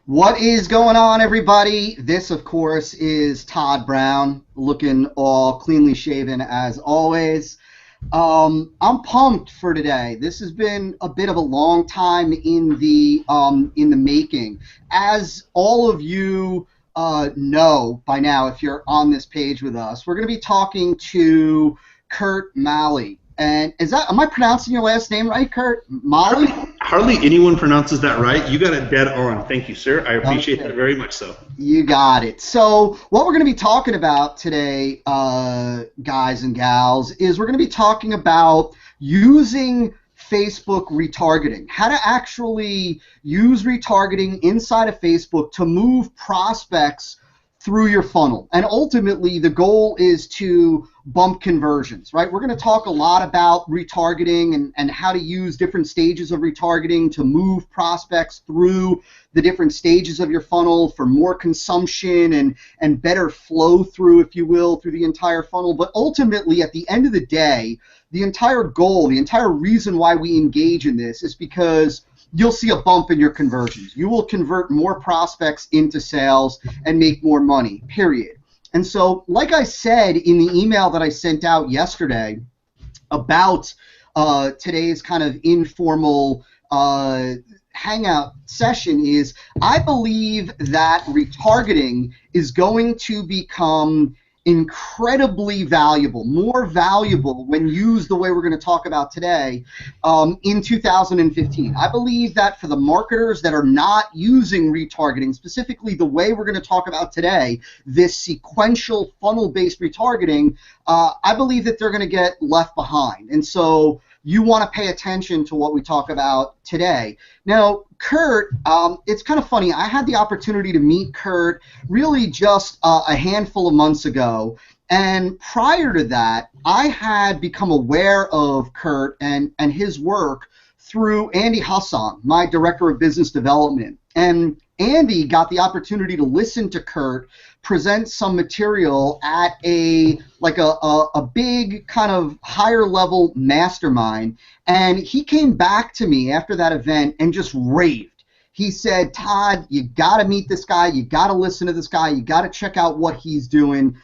What is going on, everybody? This, of course, is Todd Brown, looking all cleanly shaven as always. I'm pumped for today. This has been a bit of a long time in the making. As all of you know by now, if you're on this page with us, we're going to be talking to Curt Maly. And am I pronouncing your last name right, Curt? Maly? Hardly anyone pronounces that right. You got it dead on. Thank you, sir. I appreciate that very much so. You got it. So what we're going to be talking about today, guys and gals, is we're going to be talking about using Facebook retargeting, how to actually use retargeting inside of Facebook to move prospects through your funnel. And ultimately, the goal is to bump conversions, right? We're going to talk a lot about retargeting and how to use different stages of retargeting to move prospects through the different stages of your funnel for more consumption and better flow through, if you will, through the entire funnel. But ultimately, at the end of the day, the entire goal, the entire reason why we engage in this is because you'll see a bump in your conversions. You will convert more prospects into sales and make more money, period. And so, like I said in the email that I sent out yesterday about today's kind of informal hangout session is I believe that retargeting is going to become incredibly valuable, more valuable when used the way we're going to talk about today in 2015. I believe that for the marketers that are not using retargeting, specifically the way we're going to talk about today, this sequential funnel-based retargeting, I believe that they're going to get left behind. And so you want to pay attention to what we talk about today. Now, Curt, it's kind of funny. I had the opportunity to meet Curt really just a handful of months ago. And prior to that, I had become aware of Curt and his work through Andy Hassan, my Director of Business Development. And Andy got the opportunity to listen to Curt present some material at a big kind of higher level mastermind, and he came back to me after that event and just raved. He said, Todd, you got to meet this guy, you got to listen to this guy, you got to check out what he's doing.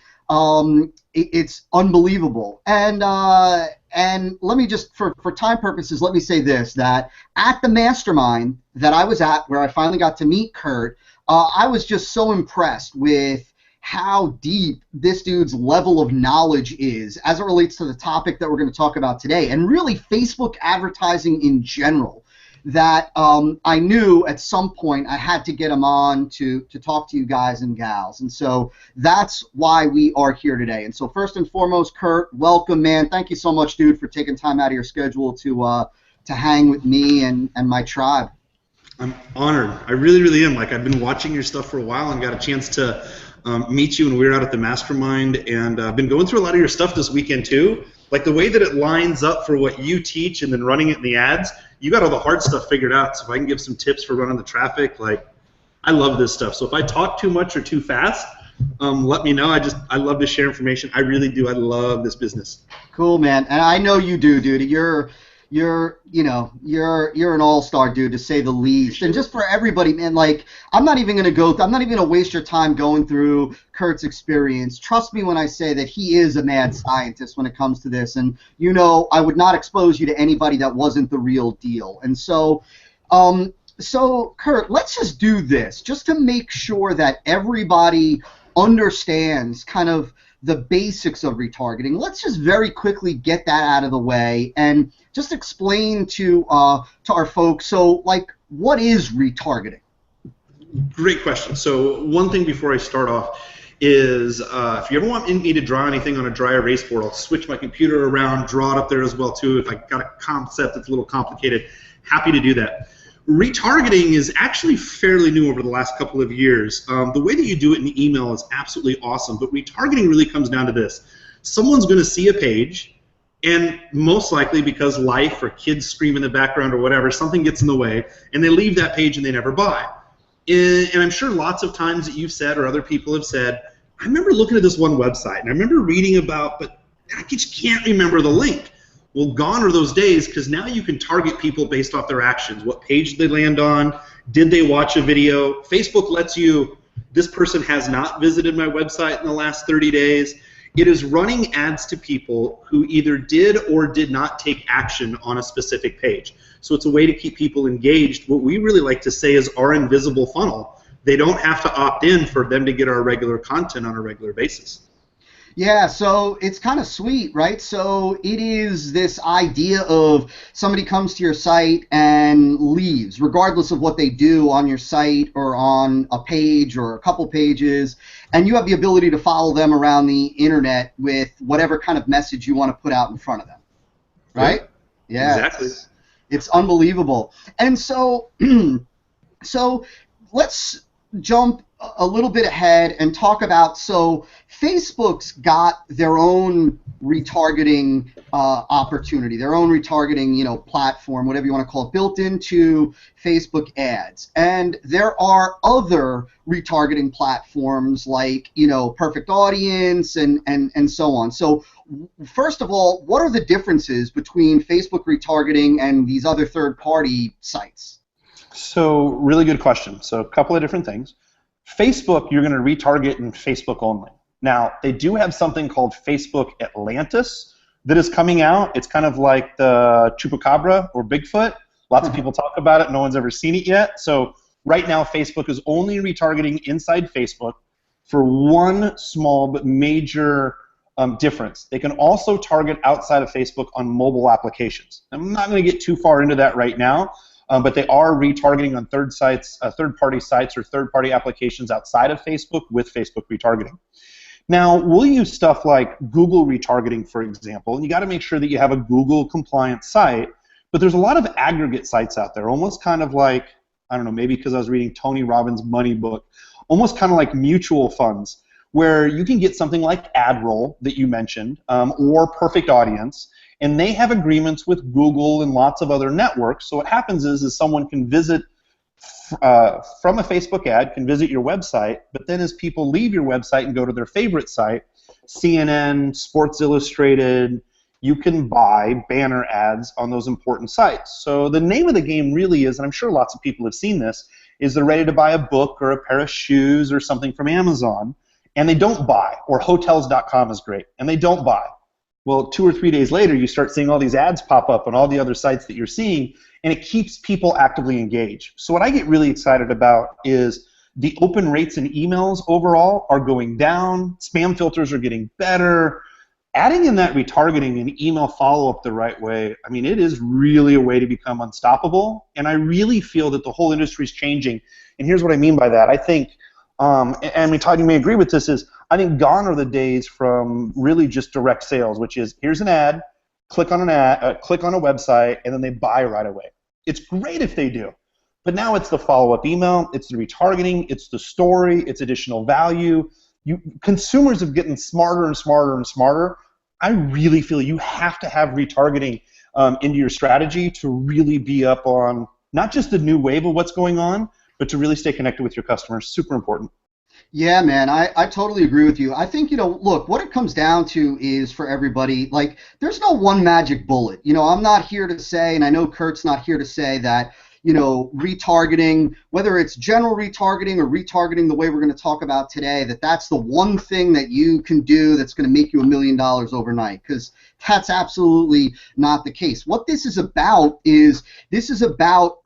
It's unbelievable. And let me just, for time purposes, let me say this, that at the mastermind that I was at, where I finally got to meet Curt, I was just so impressed with how deep this dude's level of knowledge is as it relates to the topic that we're going to talk about today, and really Facebook advertising in general, that I knew at some point I had to get him on to talk to you guys and gals. And so that's why we are here today. And so first and foremost, Curt, welcome, man. Thank you so much, dude, for taking time out of your schedule to hang with me and my tribe. I'm honored. I really, really am. Like, I've been watching your stuff for a while and got a chance to meet you when we were out at the mastermind, and I've been going through a lot of your stuff this weekend too. Like, the way that it lines up for what you teach and then running it in the ads, you got all the hard stuff figured out. So if I can give some tips for running the traffic, like, I love this stuff. So if I talk too much or too fast, let me know. I love to share information. I really do. I love this business. Cool, man. And I know you do, dude. You're an all-star, dude, to say the least. And just for everybody, man, like, I'm not even gonna waste your time going through Curt's experience. Trust me when I say that he is a mad scientist when it comes to this. And I would not expose you to anybody that wasn't the real deal. And so Curt, let's just do this just to make sure that everybody understands kind of the basics of retargeting. Let's just very quickly get that out of the way and just explain to our folks. So, like, what is retargeting? Great question. So one thing before I start off is if you ever want me to draw anything on a dry erase board, I'll switch my computer around, draw it up there as well too. If I got a concept that's a little complicated, happy to do that. Retargeting is actually fairly new over the last couple of years. The way that you do it in email is absolutely awesome, but retargeting really comes down to this. Someone's going to see a page, and most likely because life or kids scream in the background or whatever, something gets in the way, and they leave that page and they never buy. And I'm sure lots of times that you've said or other people have said, I remember looking at this one website, and I remember reading about, but I just can't remember the link. Well, gone are those days, because now you can target people based off their actions, what page they land on, Did they watch a video? Facebook lets you, this person has not visited my website in the last 30 days. It is running ads to people who either did or did not take action on a specific page. So it's a way to keep people engaged. What we really like to say is our invisible funnel. They don't have to opt in for them to get our regular content on a regular basis. Yeah, so it's kind of sweet, right? So it is this idea of somebody comes to your site and leaves, regardless of what they do on your site or on a page or a couple pages, and you have the ability to follow them around the internet with whatever kind of message you want to put out in front of them, right? Yeah, exactly. It's unbelievable. And so, so let's jump a little bit ahead and talk about, so Facebook's got their own retargeting opportunity, their own retargeting, platform, whatever you want to call it, built into Facebook ads. And there are other retargeting platforms like, Perfect Audience and so on. So first of all, what are the differences between Facebook retargeting and these other third-party sites? So really good question. So a couple of different things. Facebook, you're going to retarget in Facebook only. Now, they do have something called Facebook Atlantis that is coming out. It's kind of like the Chupacabra or Bigfoot. Lots of people talk about it. No one's ever seen it yet. So right now, Facebook is only retargeting inside Facebook for one small but major difference. They can also target outside of Facebook on mobile applications. I'm not going to get too far into that right now. But they are retargeting on third-party sites or third-party applications outside of Facebook with Facebook retargeting. Now, we'll use stuff like Google retargeting, for example, and you got to make sure that you have a Google-compliant site. But there's a lot of aggregate sites out there, almost kind of like, I don't know, maybe because I was reading Tony Robbins' money book, almost kind of like mutual funds, where you can get something like AdRoll that you mentioned, or Perfect Audience, and they have agreements with Google and lots of other networks. So what happens is someone can visit from a Facebook ad, can visit your website, but then as people leave your website and go to their favorite site, CNN, Sports Illustrated, you can buy banner ads on those important sites. So the name of the game really is, and I'm sure lots of people have seen this, is they're ready to buy a book or a pair of shoes or something from Amazon, and they don't buy, or Hotels.com is great, and they don't buy. Well, 2 or 3 days later, you start seeing all these ads pop up on all the other sites that you're seeing, and it keeps people actively engaged. So what I get really excited about is the open rates in emails overall are going down, spam filters are getting better. Adding in that retargeting and email follow-up the right way, I mean, it is really a way to become unstoppable, and I really feel that the whole industry is changing. And here's what I mean by that. I think, and Todd, you may agree with this, is I think gone are the days from really just direct sales, which is here's an ad, click on click on a website, and then they buy right away. It's great if they do, but now it's the follow-up email, it's the retargeting, it's the story, it's additional value. Consumers have gotten smarter and smarter and smarter. I really feel you have to have retargeting into your strategy to really be up on not just the new wave of what's going on, but to really stay connected with your customers. Super important. Yeah, man, I totally agree with you. I think, look, what it comes down to is for everybody, like, there's no one magic bullet. I'm not here to say, and I know Curt's not here to say that, retargeting, whether it's general retargeting or retargeting the way we're going to talk about today, that's the one thing that you can do that's going to make you $1 million overnight, because that's absolutely not the case. What this is about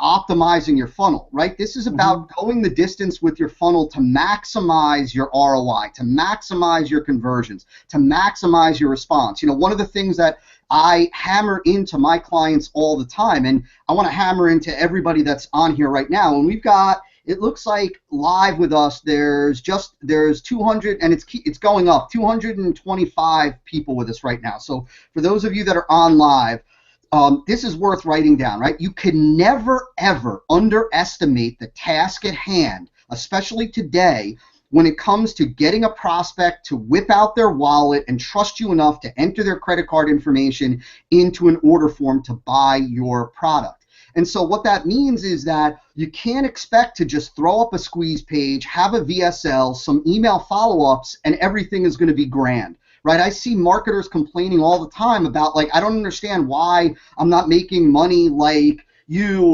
optimizing your funnel, right? This is about going the distance with your funnel to maximize your ROI, to maximize your conversions, to maximize your response. One of the things that I hammer into my clients all the time, and I want to hammer into everybody that's on here right now, and we've got, it looks like live with us, there's 200, and it's going up, 225 people with us right now. So for those of you that are on live, this is worth writing down, right? You can never, ever underestimate the task at hand, especially today, when it comes to getting a prospect to whip out their wallet and trust you enough to enter their credit card information into an order form to buy your product. And so what that means is that you can't expect to just throw up a squeeze page, have a VSL, some email follow-ups, and everything is going to be grand. Right? I see marketers complaining all the time about, like, I don't understand why I'm not making money like, you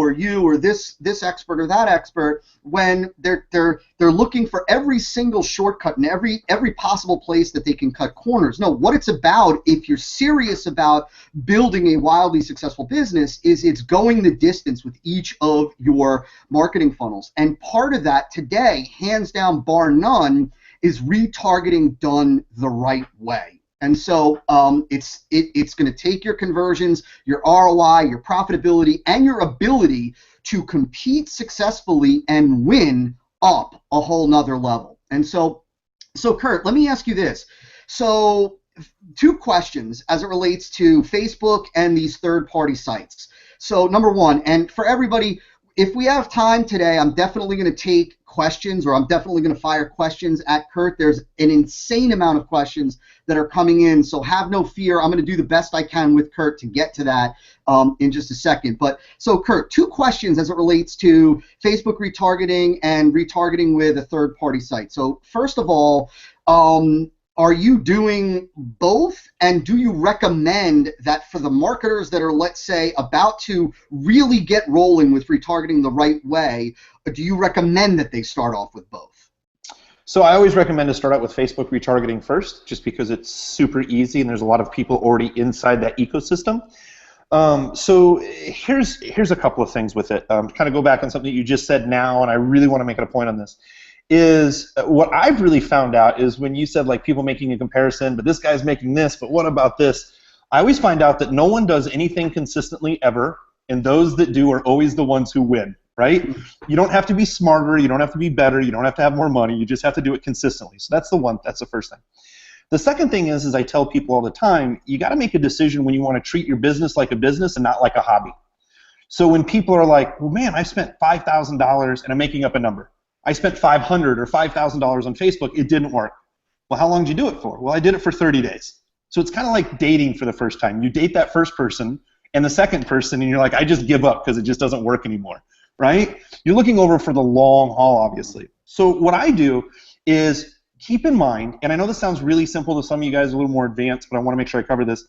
or this expert or that expert when they're looking for every single shortcut and every possible place that they can cut corners. No, what it's about, if you're serious about building a wildly successful business, is it's going the distance with each of your marketing funnels. And part of that today, hands down, bar none, is retargeting done the right way. And so it's going to take your conversions, your ROI, your profitability, and your ability to compete successfully and win up a whole nother level. And so Curt, let me ask you this. So 2 questions as it relates to Facebook and these third-party sites. So number one, and for everybody, if we have time today, I'm definitely going to take questions, or I'm definitely going to fire questions at Curt. There's an insane amount of questions that are coming in, so have no fear. I'm going to do the best I can with Curt to get to that in just a second. But so Curt, 2 questions as it relates to Facebook retargeting and retargeting with a third-party site. So first of all, are you doing both, and do you recommend that for the marketers that are, let's say, about to really get rolling with retargeting the right way, do you recommend that they start off with both? So I always recommend to start out with Facebook retargeting first, just because it's super easy and there's a lot of people already inside that ecosystem. So here's a couple of things with it. To kind of go back on something that you just said now, and I really want to make it a point on this, is what I've really found out is when you said like people making a comparison, but this guy's making this, but what about this? I always find out that no one does anything consistently ever, and those that do are always the ones who win, right? You don't have to be smarter, you don't have to be better, you don't have to have more money, you just have to do it consistently. So that's the first thing. The second thing is I tell people all the time, you got to make a decision when you want to treat your business like a business and not like a hobby. So when people are like, well, man, I spent $5,000, and I'm making up a number. I spent $500 or $5,000 on Facebook. It didn't work. Well, how long did you do it for? Well, I did it for 30 days. So it's kind of like dating for the first time. You date that first person and the second person, and you're like, I just give up because it just doesn't work anymore, right? You're looking over for the long haul, obviously. So what I do is keep in mind, and I know this sounds really simple to some of you guys, a little more advanced, but I want to make sure I cover this.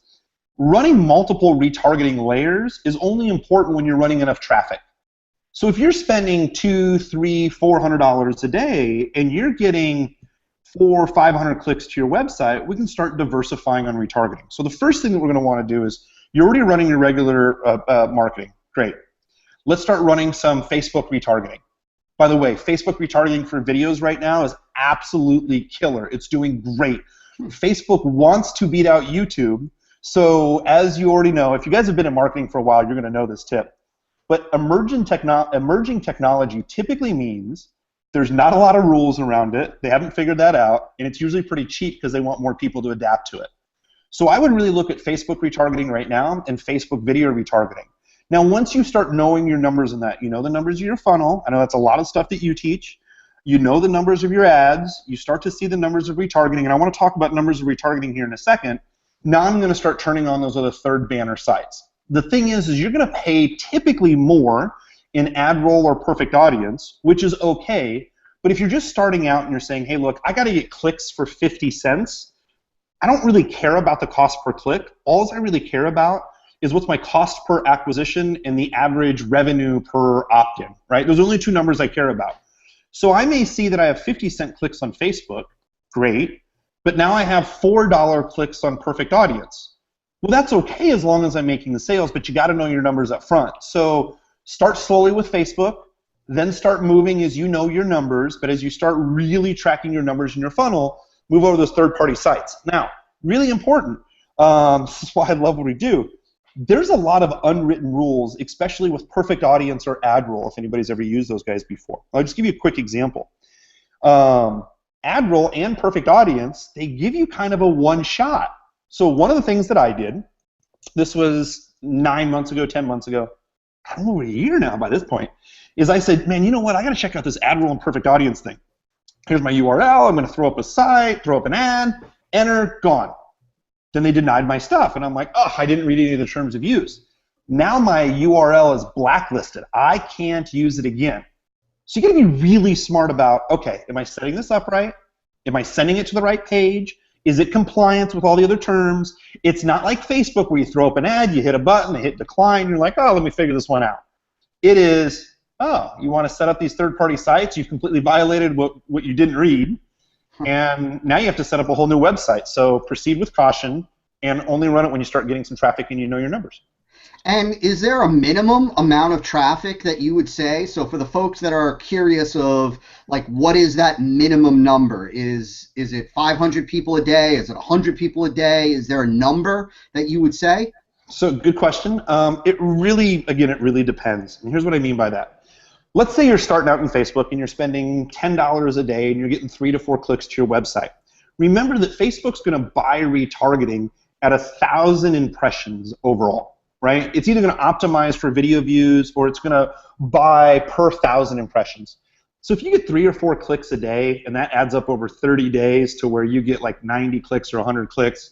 Running multiple retargeting layers is only important when you're running enough traffic. So if you're spending $200, $300, $400 a day and you're getting 400 or 500 clicks to your website, we can start diversifying on retargeting. So the first thing that we're going to want to do is you're already running your regular marketing. Great. Let's start running some Facebook retargeting. By the way, Facebook retargeting for videos right now is absolutely killer. It's doing great. Facebook wants to beat out YouTube. So as you already know, if you guys have been in marketing for a while, you're going to know this tip. But emerging technology typically means there's not a lot of rules around it. They haven't figured that out, and it's usually pretty cheap because they want more people to adapt to it. So I would really look at Facebook retargeting right now and Facebook video retargeting. Now, once you start knowing your numbers in that, you know the numbers of your funnel. I know that's a lot of stuff that you teach. You know the numbers of your ads. You start to see the numbers of retargeting, and I want to talk about numbers of retargeting here in a second. Now I'm going to start turning on those other third banner sites. The thing is you're going to pay typically more in ad roll or perfect audience, which is okay. But if you're just starting out and you're saying, hey, look, I got to get clicks for 50 cents, I don't really care about the cost per click. All I really care about is what's my cost per acquisition and the average revenue per opt-in, right? Those are only 2 numbers I care about. So I may see that I have 50-cent clicks on Facebook, great, but now I have $4 clicks on perfect audience. Well, that's okay as long as I'm making the sales, but you got to know your numbers up front. So start slowly with Facebook, then start moving as you know your numbers, but as you start really tracking your numbers in your funnel, move over to those third-party sites. Now, really important, this is why I love what we do, there's a lot of unwritten rules, especially with perfect audience or ad roll, if anybody's ever used those guys before. I'll just give you a quick example. Ad roll and perfect audience, they give you kind of a one shot. So one of the things that I did, this was 9 months ago, 10 months ago, I don't know, a year now by this point, is I said, man, you know what, I got to check out this ad roll and perfect audience thing. Here's my URL, I'm going to throw up a site, throw up an ad, enter, gone. Then they denied my stuff, and I'm like, oh, I didn't read any of the terms of use. Now my URL is blacklisted. I can't use it again. So you got to be really smart about, okay, am I setting this up right? Am I sending it to the right page? Is it compliant with all the other terms? It's not like Facebook where you throw up an ad, you hit a button, hit decline, you're like, oh, let me figure this one out. It is, oh, you want to set up these third-party sites? You've completely violated what you didn't read, and now you have to set up a whole new website. So proceed with caution and only run it when you start getting some traffic and you know your numbers. And is there a minimum amount of traffic that you would say? So for the folks that are curious of, like, what is that minimum number? Is it 500 people a day? Is it 100 people a day? Is there a number that you would say? So good question. It really depends. And here's what I mean by that. Let's say you're starting out in Facebook and you're spending $10 a day and you're getting 3 to 4 clicks to your website. Remember that Facebook's going to buy retargeting at 1,000 impressions overall. Right? It's either going to optimize for video views or it's going to buy per 1,000 impressions. So if you get 3 or 4 clicks a day and that adds up over 30 days to where you get like 90 clicks or 100 clicks,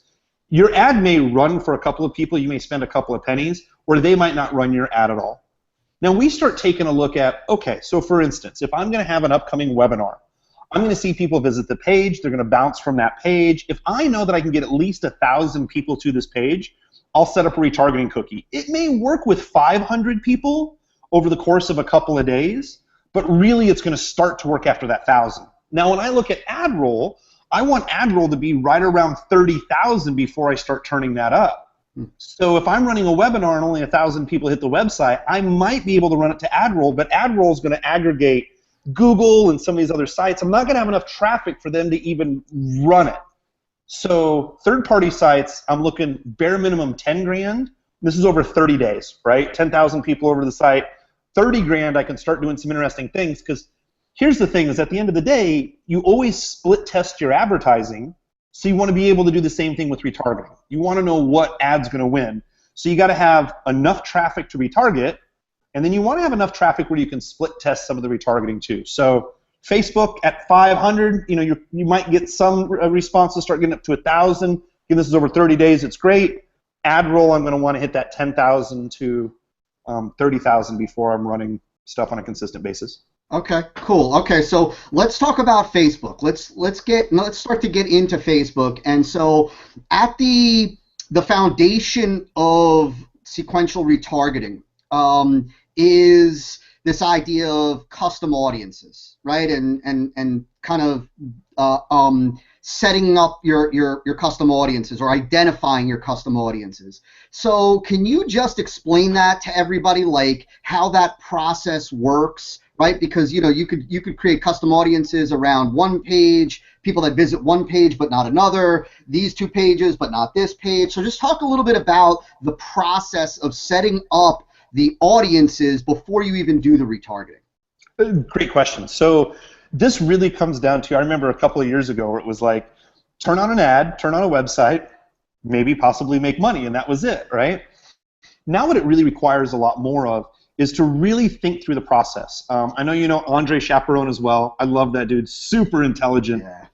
your ad may run for a couple of people. You may spend a couple of pennies, or they might not run your ad at all. Now we start taking a look at, okay, so for instance, if I'm going to have an upcoming webinar, I'm going to see people visit the page. They're going to bounce from that page. If I know that I can get at least 1,000 people to this page, I'll set up a retargeting cookie. It may work with 500 people over the course of a couple of days, but really it's going to start to work after that 1,000. Now when I look at ad roll, I want ad roll to be right around 30,000 before I start turning that up. So if I'm running a webinar and only 1,000 people hit the website, I might be able to run it to ad roll, but ad roll is going to aggregate Google and some of these other sites. I'm not going to have enough traffic for them to even run it. So third-party sites, I'm looking bare minimum 10 grand. This is over 30 days, right? 10,000 people over the site. 30 grand, I can start doing some interesting things, because here's the thing, is at the end of the day, you always split test your advertising, so you want to be able to do the same thing with retargeting. You want to know what ad's going to win. So you got to have enough traffic to retarget, and then you want to have enough traffic where you can split test some of the retargeting too. So Facebook at 500, you might get some responses, start getting up to 1,000. Again, this is over 30 days. It's great. Ad roll, I'm going to want to hit that 10,000 to 30,000 before I'm running stuff on a consistent basis. Okay, cool. Okay, so let's talk about Facebook. Let's start to get into Facebook. And so at the foundation of sequential retargeting is this idea of custom audiences, right? And kind of setting up your custom audiences or identifying your custom audiences. So can you just explain that to everybody, like how that process works, right? Because you could create custom audiences around one page, people that visit one page but not another, these 2 pages but not this page. So just talk a little bit about the process of setting up the audiences before you even do the retargeting. Great question. So this really comes down to, I remember a couple of years ago where it was like, turn on an ad, turn on a website, maybe possibly make money, and that was it, right? Now what it really requires a lot more of is to really think through the process. I know you know Andre Chaperone as well. I love that dude, super intelligent. Yeah.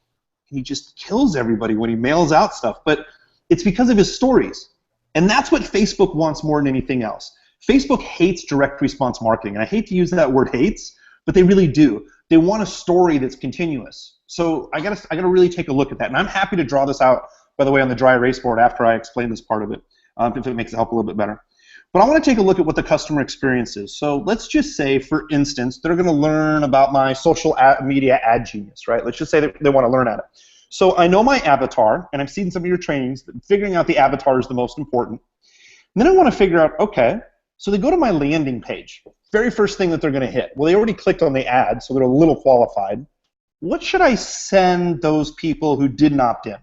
He just kills everybody when he mails out stuff, but it's because of his stories. And that's what Facebook wants more than anything else. Facebook hates direct response marketing, and I hate to use that word hates, but they really do. They want a story that's continuous. So I gotta really take a look at that, and I'm happy to draw this out, by the way, on the dry erase board after I explain this part of it, if it makes it help a little bit better. But I want to take a look at what the customer experience is. So let's just say, for instance, they're going to learn about my social media ad genius, right? Let's just say that they want to learn at it. So I know my avatar, and I've seen some of your trainings, figuring out the avatar is the most important. And then I want to figure out, okay, so they go to my landing page. Very first thing that they're going to hit. Well, they already clicked on the ad, so they're a little qualified. What should I send those people who didn't opt in?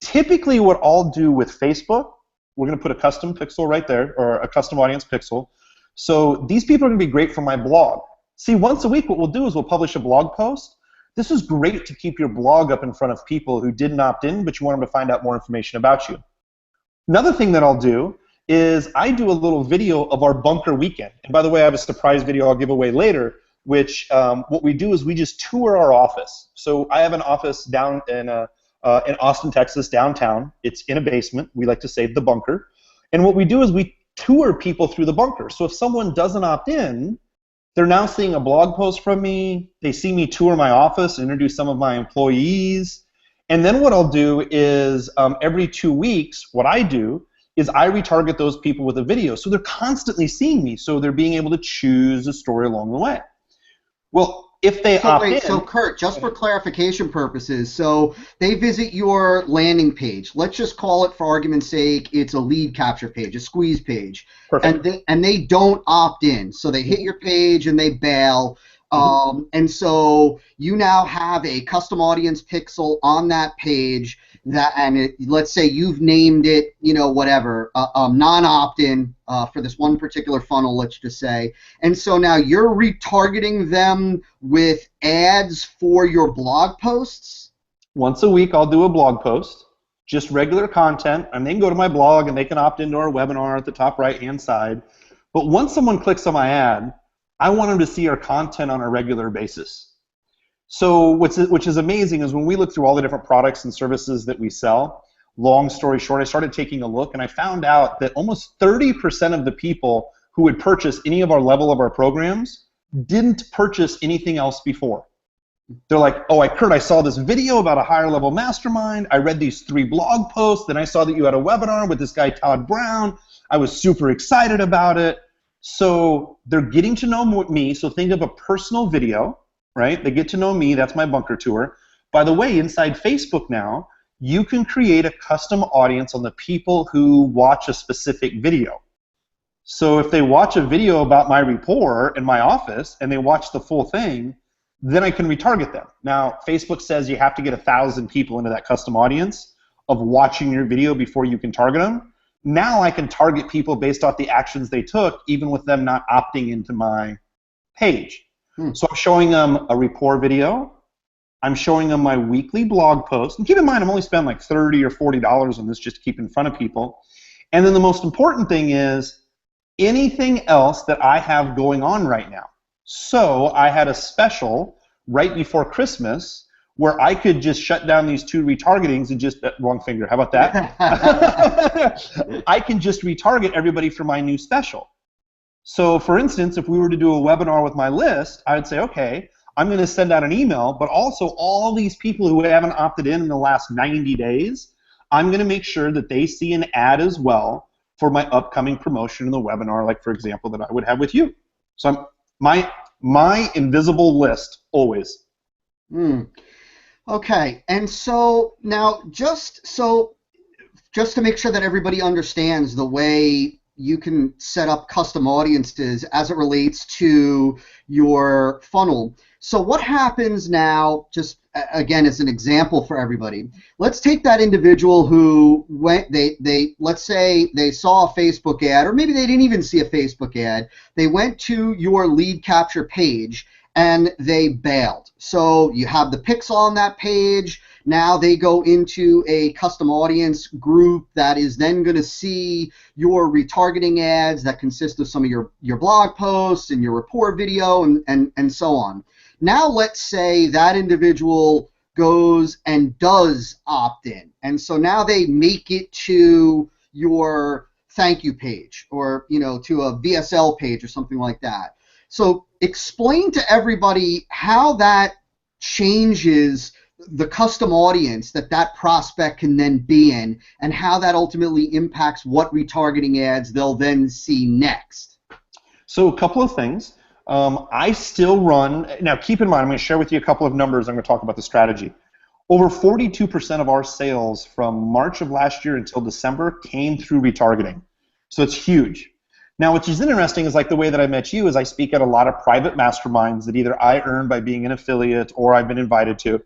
Typically what I'll do with Facebook, we're going to put a custom pixel right there, or a custom audience pixel. So these people are going to be great for my blog. See, once a week what we'll do is we'll publish a blog post. This is great to keep your blog up in front of people who didn't opt in, but you want them to find out more information about you. Another thing that I'll do is I do a little video of our bunker weekend. And by the way, I have a surprise video I'll give away later, which what we do is we just tour our office. So I have an office down in Austin, Texas, downtown. It's in a basement. We like to say the bunker. And what we do is we tour people through the bunker. So if someone doesn't opt in, they're now seeing a blog post from me. They see me tour my office, introduce some of my employees. And then what I'll do is every 2 weeks, what I do is I retarget those people with a video. So they're constantly seeing me. So they're being able to choose a story along the way. Well, if they opt in... So Curt, just for clarification purposes, so they visit your landing page. Let's just call it, for argument's sake, it's a lead capture page, a squeeze page. Perfect. And they don't opt in. So they hit your page and they bail. And so you now have a custom audience pixel on that page let's say you've named it, whatever, non-opt-in for this one particular funnel, let's just say. And so now you're retargeting them with ads for your blog posts? Once a week, I'll do a blog post, just regular content, and they can go to my blog and they can opt into our webinar at the top right-hand side. But once someone clicks on my ad, I want them to see our content on a regular basis. So which is amazing is when we look through all the different products and services that we sell, long story short, I started taking a look and I found out that almost 30% of the people who would purchase any of our level of our programs didn't purchase anything else before. They're like, oh, Curt, I saw this video about a higher level mastermind. I read these 3 blog posts. Then I saw that you had a webinar with this guy, Todd Brown. I was super excited about it. So they're getting to know me. So think of a personal video. Right? They get to know me. That's my bunker tour. By the way, inside Facebook now, you can create a custom audience on the people who watch a specific video. So if they watch a video about my rapport in my office and they watch the full thing, then I can retarget them. Now, Facebook says you have to get 1,000 people into that custom audience of watching your video before you can target them. Now I can target people based off the actions they took, even with them not opting into my page. So I'm showing them a rapport video. I'm showing them my weekly blog post. And keep in mind, I'm only spending like $30 or $40 on this just to keep in front of people. And then the most important thing is anything else that I have going on right now. So I had a special right before Christmas where I could just shut down these 2 retargetings and just, wrong finger, how about that? I can just retarget everybody for my new special. So, for instance, if we were to do a webinar with my list, I would say, okay, I'm going to send out an email, but also all these people who haven't opted in the last 90 days, I'm going to make sure that they see an ad as well for my upcoming promotion in the webinar, like, for example, that I would have with you. So my invisible list, always. Okay, and so now just to make sure that everybody understands the way you can set up custom audiences as it relates to your funnel. So what happens now, just again as an example for everybody, let's take that individual who went, let's say they saw a Facebook ad, or maybe they didn't even see a Facebook ad, they went to your lead capture page and they bailed. So you have the pixel on that page. Now they go into a custom audience group that is then going to see your retargeting ads that consist of some of your blog posts and your rapport video and so on. Now let's say that individual goes and does opt in. And so now they make it to your thank you page or to a VSL page or something like that. So explain to everybody how that changes the custom audience that prospect can then be in, and how that ultimately impacts what retargeting ads they'll then see next. So a couple of things. I still run, now keep in mind, I'm going to share with you a couple of numbers. I'm going to talk about the strategy. Over 42% of our sales from March of last year until December came through retargeting. So it's huge. Now, which is interesting is like the way that I met you is I speak at a lot of private masterminds that either I earned by being an affiliate or I've been invited to.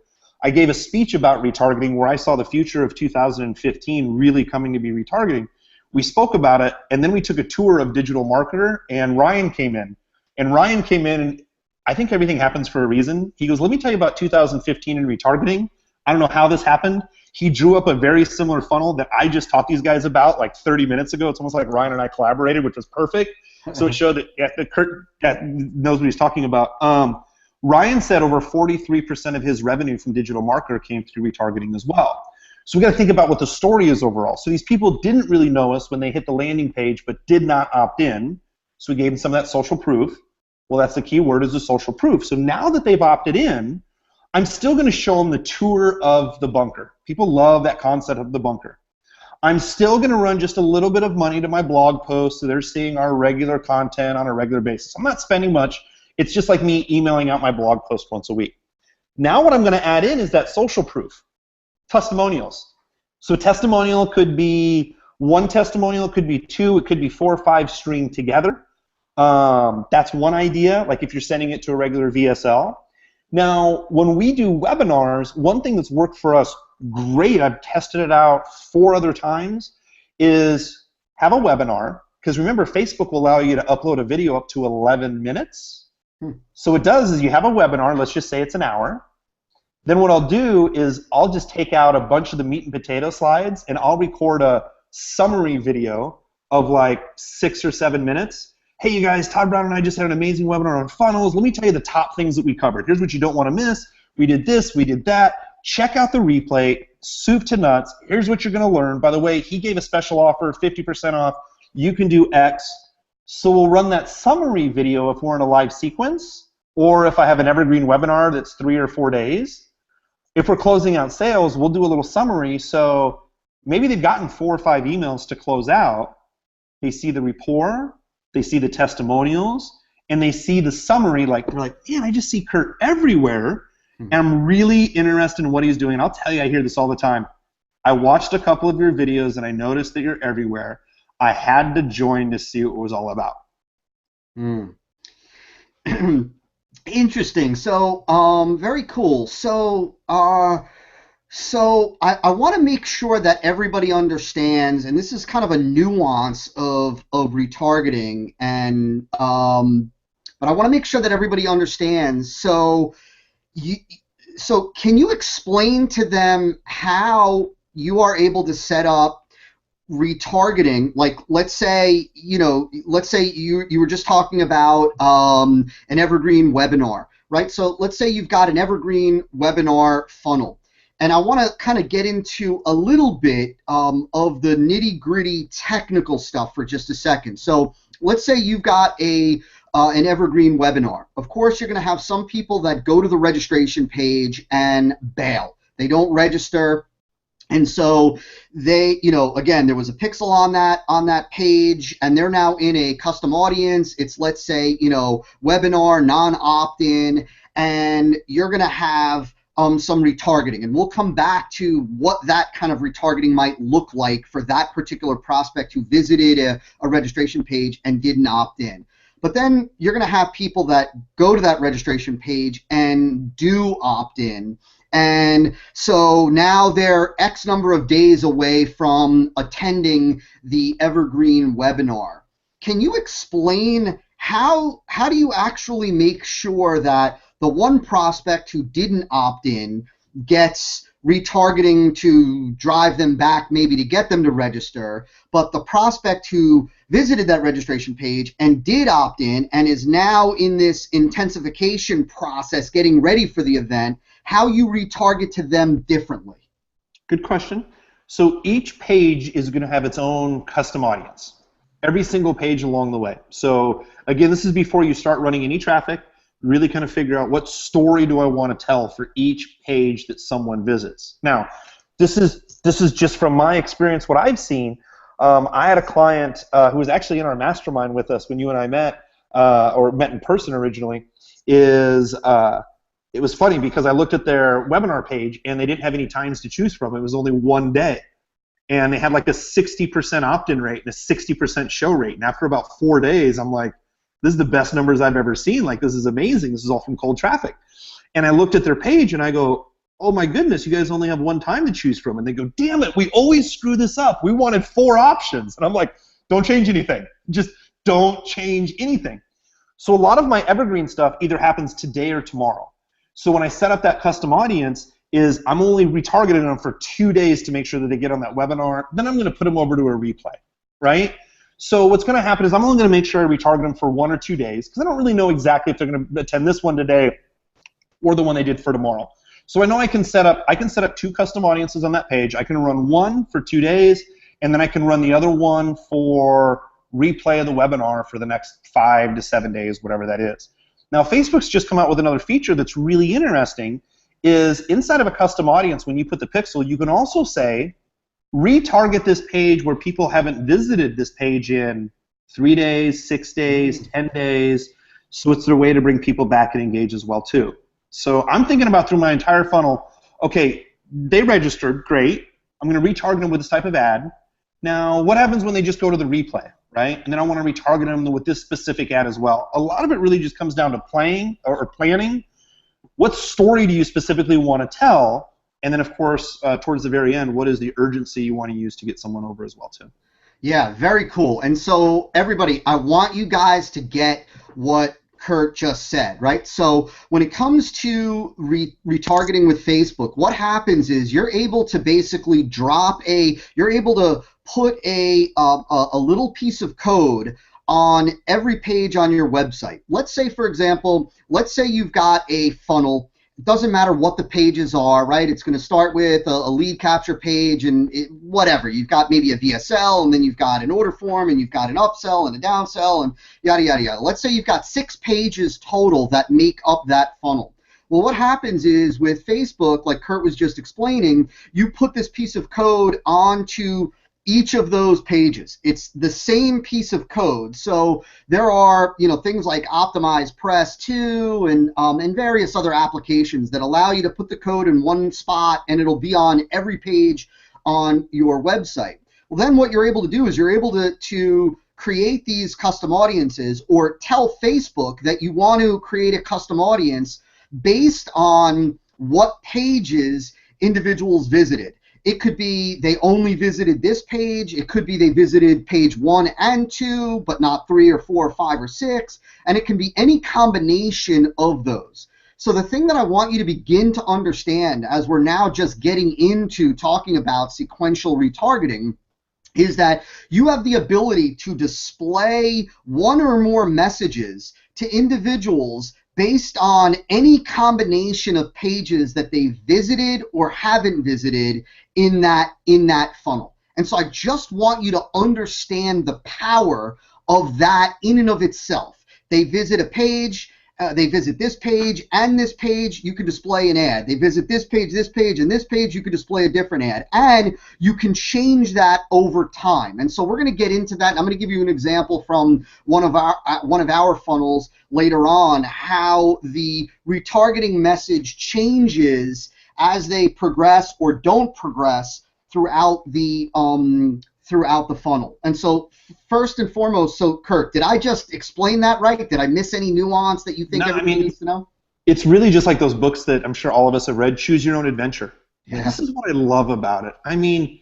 I gave a speech about retargeting where I saw the future of 2015 really coming to be retargeting. We spoke about it, and then we took a tour of Digital Marketer, and Ryan came in. And Ryan came in, and I think everything happens for a reason. He goes, let me tell you about 2015 and retargeting. I don't know how this happened. He drew up a very similar funnel that I just taught these guys about like 30 minutes ago. It's almost like Ryan and I collaborated, which was perfect. So it showed that Curt knows what he's talking about. Ryan said over 43% of his revenue from Digital Marketer came through retargeting as well. So we got to think about what the story is overall. So these people didn't really know us when they hit the landing page, but did not opt in. So we gave them some of that social proof. Well, that's the key word, is the social proof. So now that they've opted in, I'm still going to show them the tour of the bunker. People love that concept of the bunker. I'm still going to run just a little bit of money to my blog post so they're seeing our regular content on a regular basis. I'm not spending much. It's just like me emailing out my blog post once a week. Now what I'm going to add in is that social proof, testimonials. So a testimonial could be one testimonial, it could be two, it could be 4 or 5 stringed together. That's one idea, like if you're sending it to a regular VSL. Now, when we do webinars, one thing that's worked for us great, I've tested it out 4 other times, is have a webinar, because remember, Facebook will allow you to upload a video up to 11 minutes. So what it does is you have a webinar, let's just say it's an hour. Then what I'll do is I'll just take out a bunch of the meat and potato slides, and I'll record a summary video of like 6 or 7 minutes. Hey, you guys, Todd Brown and I just had an amazing webinar on funnels. Let me tell you the top things that we covered. Here's what you don't want to miss. We did this, we did that. Check out the replay, soup to nuts. Here's what you're going to learn. By the way, he gave a special offer, 50% off. You can do X. So we'll run that summary video if we're in a live sequence, or if I have an evergreen webinar that's 3 or 4 days. If we're closing out sales, we'll do a little summary. So maybe they've gotten 4 or 5 emails to close out. They see the rapport, they see the testimonials, and they see the summary. Like, they're like, man, I just see Curt everywhere, and I'm really interested in what he's doing. And I'll tell you, I hear this all the time. I watched a couple of your videos, and I noticed that you're everywhere. I had to join to see what it was all about. Interesting. So, very cool. So, I want to make sure that everybody understands, and this is kind of a nuance of retargeting, and but I want to make sure that everybody understands. So, can you explain to them how you are able to set up retargeting? Like, let's say you were just talking about an evergreen webinar, right? So let's say you've got an evergreen webinar funnel, and I want to kind of get into a little bit of the nitty-gritty technical stuff for just a second. So let's say you've got an evergreen webinar. Of course, you're going to have some people that go to the registration page and bail. They don't register. And so they, again, there was a pixel on that page, and they're now in a custom audience. It's, let's say, webinar, non-opt-in, and you're going to have some retargeting. And we'll come back to what that kind of retargeting might look like for that particular prospect who visited a registration page and didn't opt in. But then you're going to have people that go to that registration page and do opt in. And so now they're X number of days away from attending the evergreen webinar. Can you explain how do you actually make sure that the one prospect who didn't opt in gets retargeting to drive them back, maybe to get them to register, but the prospect who visited that registration page and did opt in and is now in this intensification process getting ready for the event, how you retarget to them differently? Good question. So each page is going to have its own custom audience, every single page along the way. So again, this is before you start running any traffic. Really kind of figure out what story do I want to tell for each page that someone visits. Now, this is just from my experience, what I've seen. I had a client who was actually in our mastermind with us when you and I met, or met in person originally. It was funny because I looked at their webinar page and they didn't have any times to choose from. It was only one day. And they had like a 60% opt-in rate and a 60% show rate. And after about 4 days, I'm like, this is the best numbers I've ever seen. Like, this is amazing. This is all from cold traffic. And I looked at their page and I go, oh my goodness, you guys only have one time to choose from. And they go, damn it, we always screw this up. We wanted 4 options. And I'm like, don't change anything. Just don't change anything. So a lot of my evergreen stuff either happens today or tomorrow. So when I set up that custom audience, is I'm only retargeting them for 2 days to make sure that they get on that webinar. Then I'm going to put them over to a replay, right? So what's going to happen is I'm only going to make sure I retarget them for 1 or 2 days because I don't really know exactly if they're going to attend this one today or the one they did for tomorrow. So I know I can set up 2 custom audiences on that page. I can run one for 2 days, and then I can run the other one for replay of the webinar for the next 5 to 7 days, whatever that is. Now, Facebook's just come out with another feature that's really interesting, is inside of a custom audience, when you put the pixel, you can also say, retarget this page where people haven't visited this page in 3 days, 6 days, 10 days. So it's their way to bring people back and engage as well too. So I'm thinking about through my entire funnel, okay, they registered, great. I'm going to retarget them with this type of ad. Now, what happens when they just go to the replay, right? And then I want to retarget them with this specific ad as well. A lot of it really just comes down to playing or planning. What story do you specifically want to tell? And then, of course, towards the very end, what is the urgency you want to use to get someone over as well too? Yeah, very cool. And so, everybody, I want you guys to get what Curt just said, right? So when it comes to retargeting with Facebook, what happens is you're able to basically you're able to put a little piece of code on every page on your website. Let's say, for example, you've got a funnel. It doesn't matter what the pages are, right? It's going to start with a lead capture page and whatever. You've got maybe a VSL, and then you've got an order form, and you've got an upsell and a downsell, and yada, yada, yada. Let's say you've got 6 pages total that make up that funnel. Well, what happens is with Facebook, like Curt was just explaining, you put this piece of code onto each of those pages. It's the same piece of code. So there are, things like Optimize Press 2 and various other applications that allow you to put the code in one spot, and it'll be on every page on your website. Well, then what you're able to do is you're able to create these custom audiences, or tell Facebook that you want to create a custom audience based on what pages individuals visited. It could be they only visited this page. It could be they visited page 1 and 2, but not 3 or 4 or 5 or 6. And it can be any combination of those. So the thing that I want you to begin to understand as we're now just getting into talking about sequential retargeting is that you have the ability to display one or more messages to individuals based on any combination of pages that they visited or haven't visited in that funnel. And so I just want you to understand the power of that in and of itself. They visit a page, they visit this page and this page, you can display an ad. They visit this page, and this page, you can display a different ad. And you can change that over time. And so we're going to get into that. And I'm going to give you an example from one of our funnels later on, how the retargeting message changes as they progress or don't progress throughout the funnel. And so first and foremost, so Curt, did I just explain that right? Did I miss any nuance that you think everybody needs to know? It's really just like those books that I'm sure all of us have read, Choose Your Own Adventure. Yeah. This is what I love about it. I mean,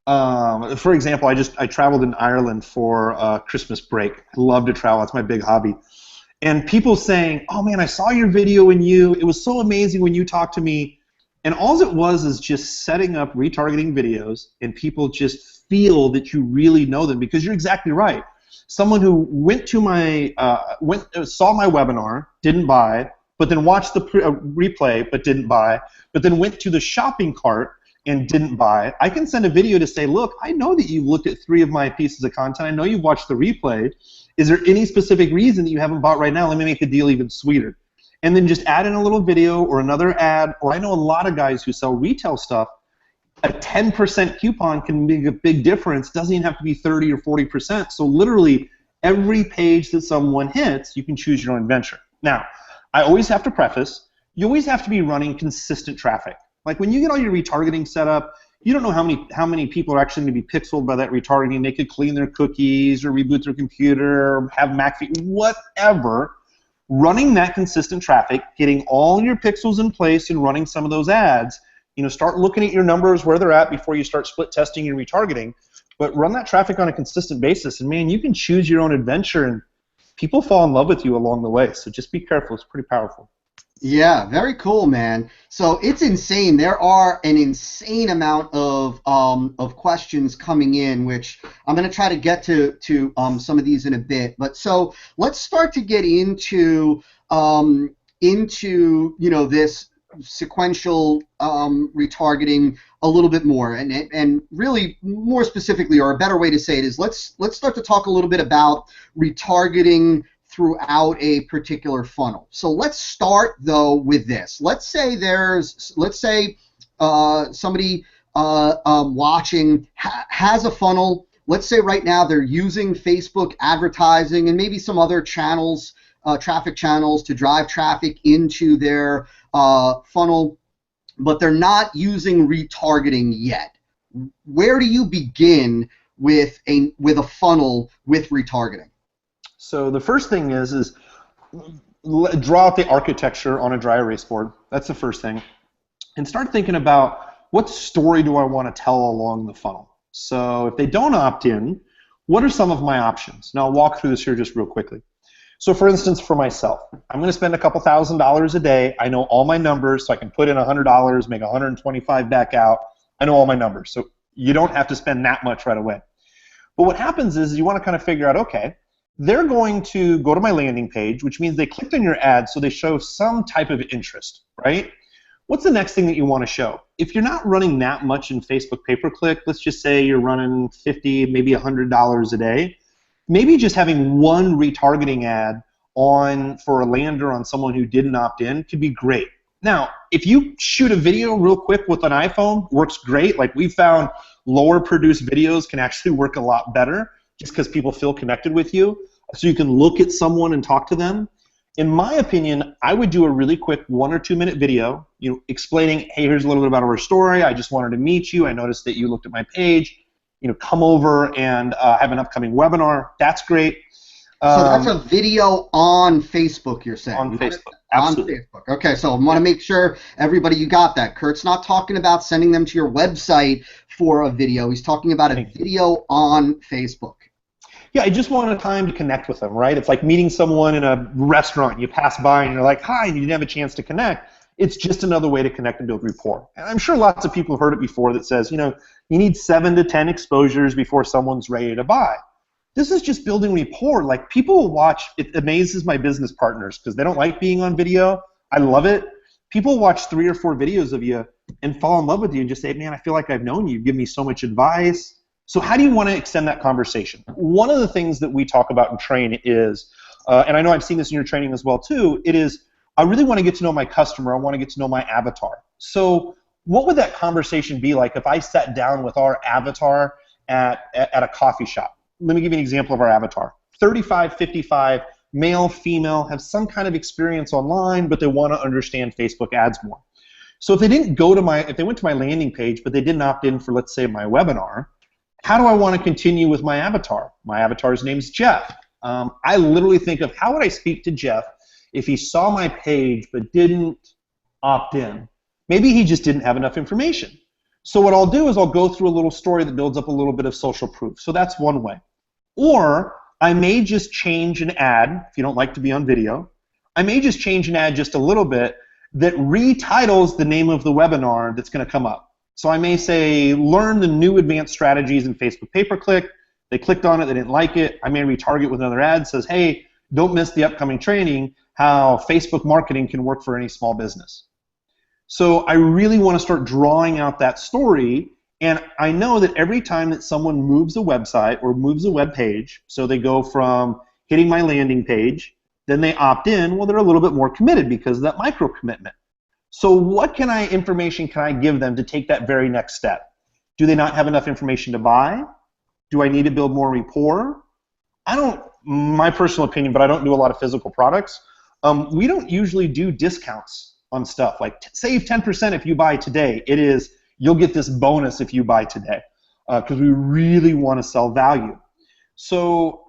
for example, I traveled in Ireland for Christmas break. I love to travel. It's my big hobby. And people saying, oh man, I saw your video and it was so amazing when you talked to me. And all it was is just setting up retargeting videos, and people just feel that you really know them, because you're exactly right. Someone who went to saw my webinar, didn't buy, but then watched the replay but didn't buy, but then went to the shopping cart and didn't buy. I can send a video to say, look, I know that you've looked at 3 of my pieces of content. I know you've watched the replay. Is there any specific reason that you haven't bought right now? Let me make the deal even sweeter. And then just add in a little video or another ad. Or I know a lot of guys who sell retail stuff. A 10% coupon can make a big difference. It doesn't even have to be 30 or 40%. So literally every page that someone hits, you can choose your own adventure. Now, I always have to preface, you always have to be running consistent traffic. Like when you get all your retargeting set up, you don't know how many people are actually going to be pixeled by that retargeting. They could clean their cookies or reboot their computer or have McAfee, whatever. Running that consistent traffic, getting all your pixels in place and running some of those ads, start looking at your numbers, where they're at before you start split testing your retargeting. But run that traffic on a consistent basis, and man, you can choose your own adventure, and people fall in love with you along the way. So just be careful. It's pretty powerful. Yeah, very cool, man. So it's insane. There are an insane amount of questions coming in, which I'm going to try to get to some of these in a bit. But so let's start to get into this sequential retargeting a little bit more, and really more specifically, or a better way to say it is, let's start to talk a little bit about retargeting throughout a particular funnel. So let's start though with this. Let's say somebody watching has a funnel. Let's say right now they're using Facebook advertising and maybe some other channels, traffic channels, to drive traffic into their funnel, but they're not using retargeting yet. Where do you begin with a funnel with retargeting? So the first thing is draw out the architecture on a dry erase board. That's the first thing. And start thinking about, what story do I want to tell along the funnel? So if they don't opt in, what are some of my options? Now I'll walk through this here just real quickly. So for instance, for myself, I'm going to spend a couple $1,000s a day. I know all my numbers, so I can put in $100, make $125 back out. I know all my numbers, so you don't have to spend that much right away. But what happens is you want to kind of figure out, okay, they're going to go to my landing page, which means they clicked on your ad, so they show some type of interest, right? What's the next thing that you want to show? If you're not running that much in Facebook pay-per-click, let's just say you're running $50, maybe $100 a day, maybe just having one retargeting ad on for a lander on someone who didn't opt in could be great. Now, if you shoot a video real quick with an iPhone, works great. Like, we found lower produced videos can actually work a lot better just because people feel connected with you. So you can look at someone and talk to them. In my opinion, I would do a really quick 1 or 2 minute video, explaining, hey, here's a little bit about our story. I just wanted to meet you. I noticed that you looked at my page. Come over and have an upcoming webinar. That's great. So that's a video on Facebook, you're saying? On Facebook, absolutely. On Facebook. Okay, so I want to make sure everybody, you got that. Kurt's not talking about sending them to your website for a video. He's talking about a video on Facebook. Yeah, I just wanted time to connect with them, right? It's like meeting someone in a restaurant. You pass by and you're like, hi, and you didn't have a chance to connect. It's just another way to connect and build rapport. And I'm sure lots of people have heard it before that says, you need 7 to 10 exposures before someone's ready to buy. This is just building rapport. Like, people will watch. It amazes my business partners because they don't like being on video. I love it. People watch 3 or 4 videos of you and fall in love with you and just say, man, I feel like I've known you. You give me so much advice. So how do you want to extend that conversation? One of the things that we talk about in train is, and I know I've seen this in your training as well too, it is, I really want to get to know my customer. I want to get to know my avatar. So what would that conversation be like if I sat down with our avatar at a coffee shop? Let me give you an example of our avatar. 35, 55, male, female, have some kind of experience online, but they want to understand Facebook ads more. So if they didn't go to if they went to my landing page, but they didn't opt in for, let's say, my webinar, how do I want to continue with my avatar? My avatar's name's Jeff. I literally think of, how would I speak to Jeff if he saw my page but didn't opt in? Maybe he just didn't have enough information. So what I'll do is I'll go through a little story that builds up a little bit of social proof. So that's one way. Or I may just change an ad, if you don't like to be on video, I may just change an ad just a little bit that retitles the name of the webinar that's going to come up. So I may say, learn the new advanced strategies in Facebook pay-per-click. They clicked on it, they didn't like it. I may retarget with another ad that says, hey, don't miss the upcoming training, how Facebook marketing can work for any small business. So I really want to start drawing out that story, and I know that every time that someone moves a website or moves a web page, so they go from hitting my landing page, then they opt in, well, they're a little bit more committed because of that micro commitment. So what information can I give them to take that very next step? Do they not have enough information to buy? Do I need to build more rapport? My personal opinion, but I don't do a lot of physical products. We don't usually do discounts on stuff. Like, save 10% if you buy today. It is, you'll get this bonus if you buy today, because we really want to sell value. So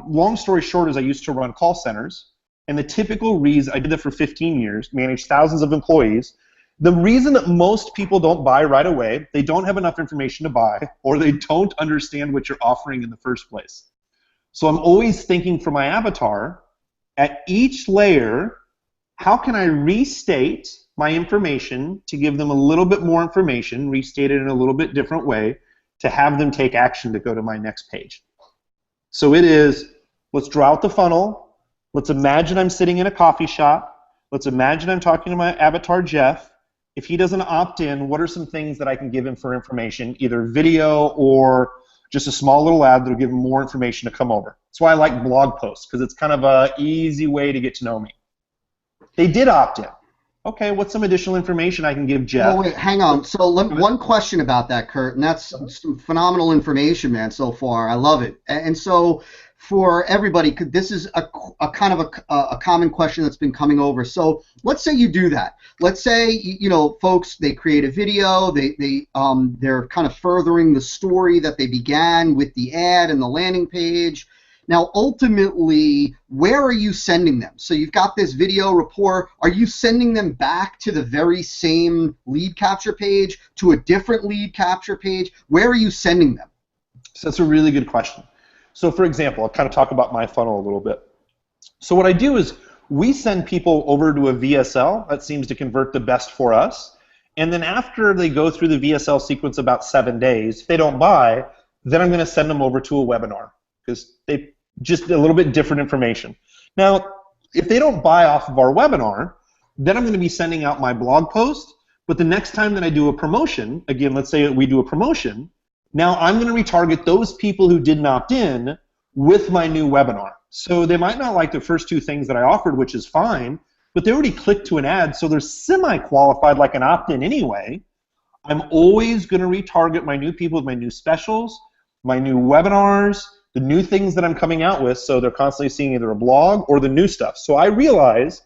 long story short is I used to run call centers, and the typical reason, I did that for 15 years, managed thousands of employees. The reason that most people don't buy right away, they don't have enough information to buy, or they don't understand what you're offering in the first place. So I'm always thinking for my avatar, at each layer, how can I restate my information to give them a little bit more information, restate it in a little bit different way, to have them take action to go to my next page. So it is, let's draw out the funnel. Let's imagine I'm sitting in a coffee shop. Let's imagine I'm talking to my avatar, Jeff. If he doesn't opt in, what are some things that I can give him for information, either video or just a small little ad that will give him more information to come over. That's why I like blog posts, because it's kind of an easy way to get to know me. They did opt in. Okay, what's some additional information I can give Jeff? Well, wait, hang on. So one question about that, Curt, and that's some phenomenal information, man, so far. I love it. And so for everybody, this is a kind of a common question that's been coming over. So let's say you do that. Let's say, you know, folks, they create a video, they're kind of furthering the story that they began with the ad and the landing page. Now, ultimately, where are you sending them? So you've got this video report. Are you sending them back to the very same lead capture page, to a different lead capture page? Where are you sending them? So that's a really good question. So for example, I'll kind of talk about my funnel a little bit. So what I do is we send people over to a VSL that seems to convert the best for us. And then after they go through the VSL sequence about 7 days, if they don't buy, then I'm going to send them over to a webinar, because they just a little bit different information. Now, if they don't buy off of our webinar, then I'm going to be sending out my blog post. But the next time that I do a promotion, again, let's say we do a promotion, now I'm going to retarget those people who didn't opt in with my new webinar. So they might not like the first two things that I offered, which is fine, but they already clicked to an ad, so they're semi-qualified like an opt-in anyway. I'm always going to retarget my new people with my new specials, my new webinars, the new things that I'm coming out with, so they're constantly seeing either a blog or the new stuff. So I realize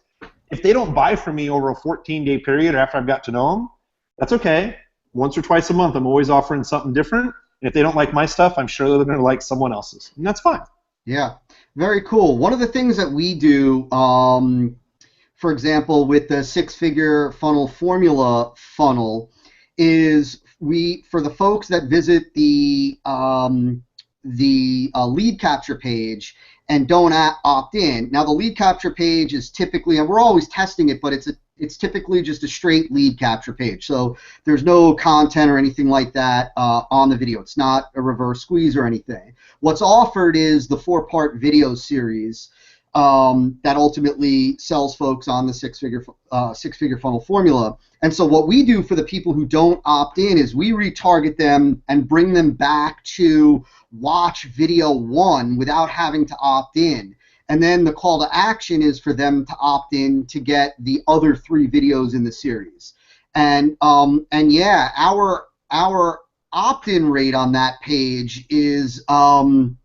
if they don't buy from me over a 14-day period or after I've got to know them, that's okay. Once or twice a month, I'm always offering something different. And if they don't like my stuff, I'm sure they're going to like someone else's. And that's fine. Yeah, very cool. One of the things that we do, for example, with the six-figure funnel formula funnel, is for the folks that visit the lead capture page and don't opt in. Now, the lead capture page is typically, and we're always testing it, but it's typically just a straight lead capture page. So there's no content or anything like that on the video. It's not a reverse squeeze or anything. What's offered is the 4-part video series that ultimately sells folks on the six-figure funnel formula. And so what we do for the people who don't opt in is we retarget them and bring them back to watch video 1 without having to opt in. And then the call to action is for them to opt in to get the other 3 videos in the series. And yeah, our opt-in rate on that page is almost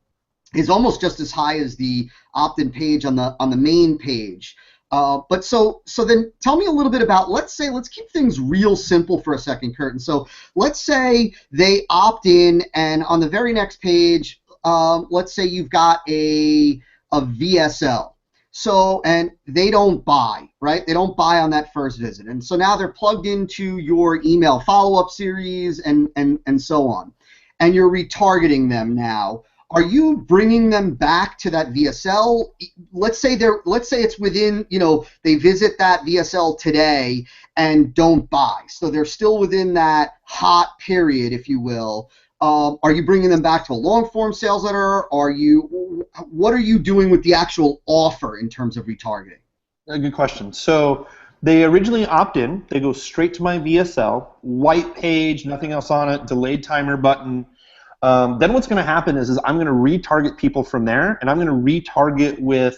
just as high as the opt-in page on the main page. But so then tell me a little bit about, let's keep things real simple for a second, Curt. And so let's say they opt in, and on the very next page, let's say you've got a VSL. So, and they don't buy, right? They don't buy on that first visit. And so now they're plugged into your email follow-up series and so on. And you're retargeting them now. Are you bringing them back to that VSL? Let's say it's within, they visit that VSL today and don't buy. So they're still within that hot period, if you will. Are you bringing them back to a long-form sales letter? What are you doing with the actual offer in terms of retargeting? A good question. So they originally opt in. They go straight to my VSL, white page, nothing else on it, delayed timer button. Then what's going to happen is I'm going to retarget people from there, and I'm going to retarget with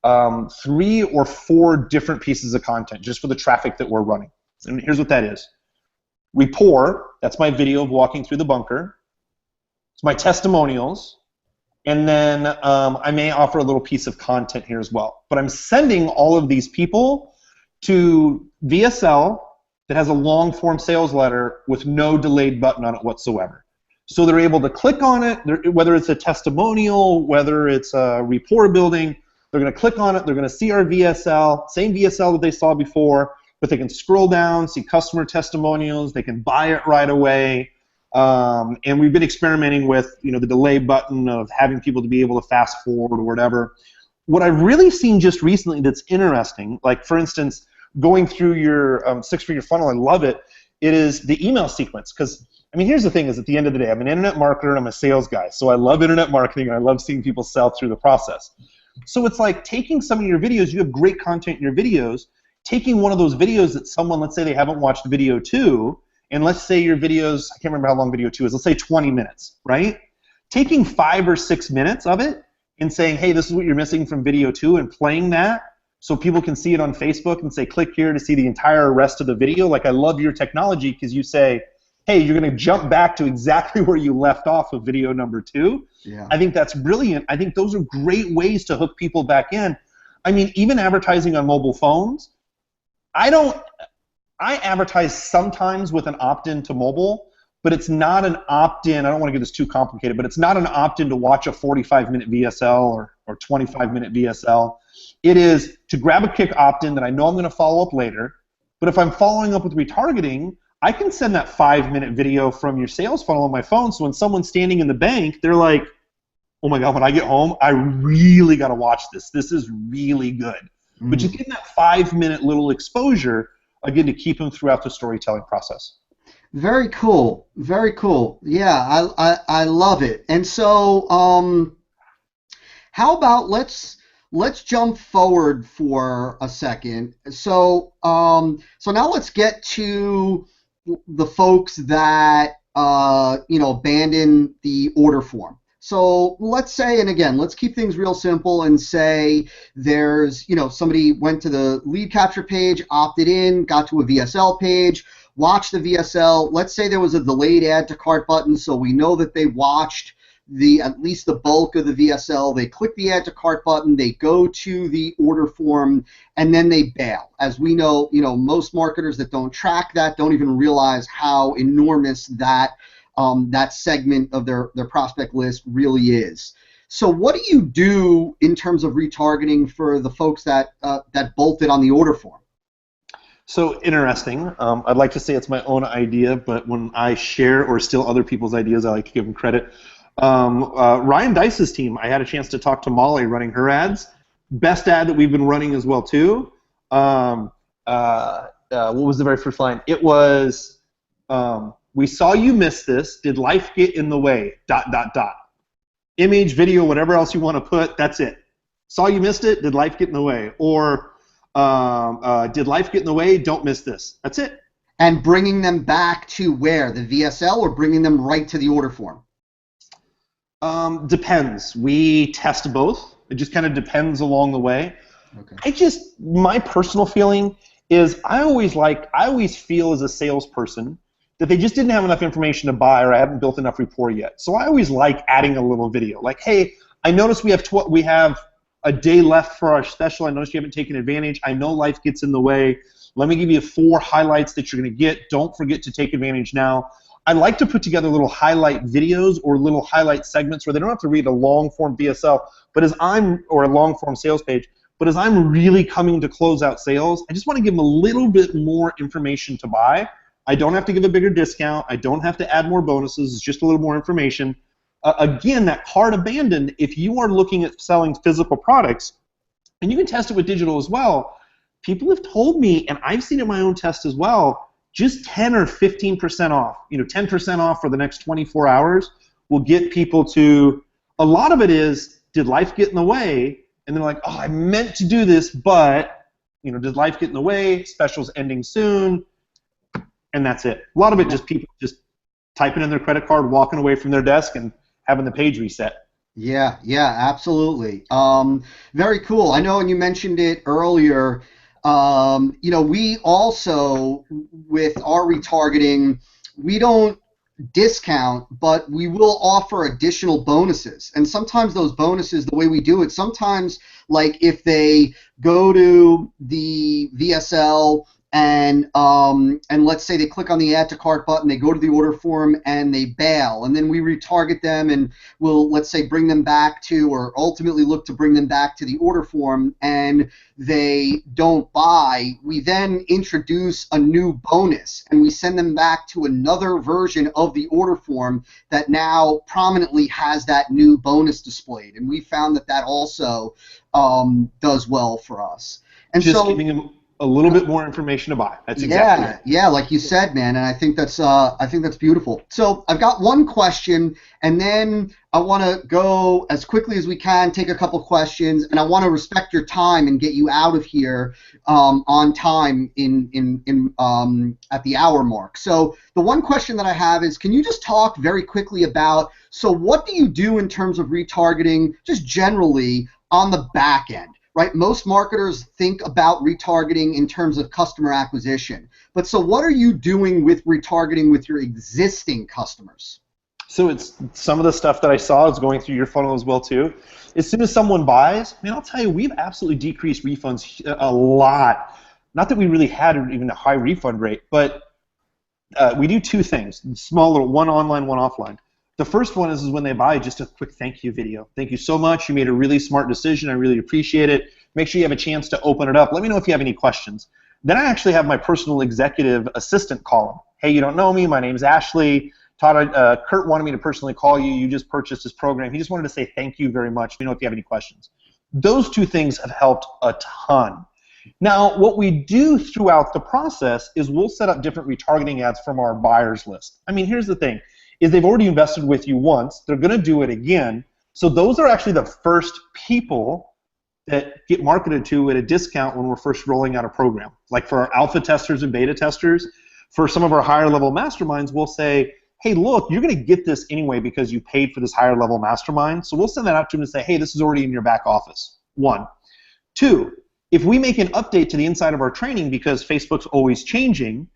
3 or 4 different pieces of content just for the traffic that we're running. And here's what that is. Rapport, that's my video of walking through the bunker. It's my testimonials. And then I may offer a little piece of content here as well. But I'm sending all of these people to VSL that has a long-form sales letter with no delayed button on it whatsoever. So they're able to click on it, whether it's a testimonial, whether it's a rapport building, they're going to click on it, they're going to see our VSL, same VSL that they saw before, but they can scroll down, see customer testimonials, they can buy it right away. And we've been experimenting with the delay button of having people to be able to fast forward or whatever. What I've really seen just recently that's interesting, like for instance, going through your six-figure funnel, I love it, it is the email sequence. Because I mean, here's the thing: is at the end of the day, I'm an internet marketer and I'm a sales guy, so I love internet marketing and I love seeing people sell through the process. So it's like taking some of your videos. You have great content in your videos. Taking one of those videos that someone, let's say they haven't watched video 2, and let's say your videos, I can't remember how long video 2 is. Let's say 20 minutes, right? Taking 5 or 6 minutes of it and saying, hey, this is what you're missing from video 2, and playing that so people can see it on Facebook and say, click here to see the entire rest of the video. Like, I love your technology because you say, hey, you're going to jump back to exactly where you left off of video number 2. Yeah. I think that's brilliant. I think those are great ways to hook people back in. I mean, even advertising on mobile phones, I advertise sometimes with an opt-in to mobile, but it's not an opt-in. I don't want to get this too complicated, but it's not an opt-in to watch a 45-minute VSL or 25-minute VSL. It is to grab a quick opt-in that I know I'm going to follow up later, but if I'm following up with retargeting, I can send that 5-minute video from your sales funnel on my phone, so when someone's standing in the bank, they're like, oh my God, when I get home, I really got to watch this. This is really good. But just getting that 5-minute little exposure, again, to keep them throughout the storytelling process. Very cool. Very cool. Yeah, I love it. And so how about let's jump forward for a second. So now let's get to the folks that abandon the order form. So let's say, and again, let's keep things real simple and say there's, somebody went to the lead capture page, opted in, got to a VSL page, watched the VSL. Let's say there was a delayed add to cart button, so we know that they watched at least the bulk of the VSL. They click the add to cart button, they go to the order form, and then they bail. As we know, most marketers that don't track that don't even realize how enormous that segment of their prospect list really is. So what do you do in terms of retargeting for the folks that bolted on the order form? So interesting. I'd like to say it's my own idea, but when I share or steal other people's ideas, I like to give them credit. Ryan Dice's team, I had a chance to talk to Maly running her ads. Best ad that we've been running as well too. What was the very first line? It was, we saw you miss this. Did life get in the way? ... Image, video, whatever else you want to put, that's it. Saw you missed it. Did life get in the way? Or did life get in the way? Don't miss this. That's it. And bringing them back to where? The VSL, or bringing them right to the order form? Depends. We test both. It just kind of depends along the way. Okay. My personal feeling is I always feel as a salesperson that they just didn't have enough information to buy, or I haven't built enough rapport yet. So I always like adding a little video. Like, hey, I noticed we have a day left for our special. I noticed you haven't taken advantage. I know life gets in the way. Let me give you 4 highlights that you're going to get. Don't forget to take advantage now. I like to put together little highlight videos or little highlight segments where they don't have to read a long-form VSL, or a long-form sales page, but as I'm really coming to close out sales, I just want to give them a little bit more information to buy. I don't have to give a bigger discount. I don't have to add more bonuses. It's just a little more information. Again, that cart abandoned, if you are looking at selling physical products, and you can test it with digital as well, people have told me, and I've seen it in my own test as well, just 10 or 15% off, 10% off for the next 24 hours will get people to, a lot of it is, did life get in the way? And they're like, oh, I meant to do this, but, did life get in the way? Special's ending soon. And that's it. A lot of it just people just typing in their credit card, walking away from their desk, and having the page reset. Yeah, absolutely. Very cool. I know, and you mentioned it earlier, we also, with our retargeting, we don't discount, but we will offer additional bonuses. And sometimes those bonuses, the way we do it, sometimes, like if they go to the VSL and let's say they click on the add to cart button, they go to the order form and they bail, and then we retarget them and we'll, let's say, bring them back to, or ultimately look to bring them back to the order form, and they don't buy, we then introduce a new bonus and we send them back to another version of the order form that now prominently has that new bonus displayed, and we found that also does well for us. And just so giving them a little bit more information to buy. That's exactly it. Yeah, like you said, man, and I think that's beautiful. So I've got one question, and then I want to go as quickly as we can, take a couple questions, and I want to respect your time and get you out of here on time at the hour mark. So the one question that I have is, can you just talk very quickly about, so what do you do in terms of retargeting, just generally on the back end? right? Most marketers think about retargeting in terms of customer acquisition. But so what are you doing with retargeting with your existing customers? So it's some of the stuff that I saw is going through your funnel as well too. As soon as someone buys, man, I'll tell you, we've absolutely decreased refunds a lot. Not that we really had even a high refund rate, but we do two things, small little, one online, one offline. The first one is when they buy, just a quick thank you video. Thank you so much. You made a really smart decision. I really appreciate it. Make sure you have a chance to open it up. Let me know if you have any questions. Then I actually have my personal executive assistant call them. Hey, you don't know me. My name's Ashley. Todd, Curt wanted me to personally call you. You just purchased this program. He just wanted to say thank you very much. Let me know if you have any questions. Those two things have helped a ton. Now, what we do throughout the process is we'll set up different retargeting ads from our buyers list. I mean, here's the thing, is they've already invested with you once. They're going to do it again. So those are actually the first people that get marketed to at a discount when we're first rolling out a program. Like for our alpha testers and beta testers, for some of our higher level masterminds, we'll say, hey, look, you're going to get this anyway because you paid for this higher level mastermind. So we'll send that out to them and say, hey, this is already in your back office. 1. 2, if we make an update to the inside of our training because Facebook's always changing,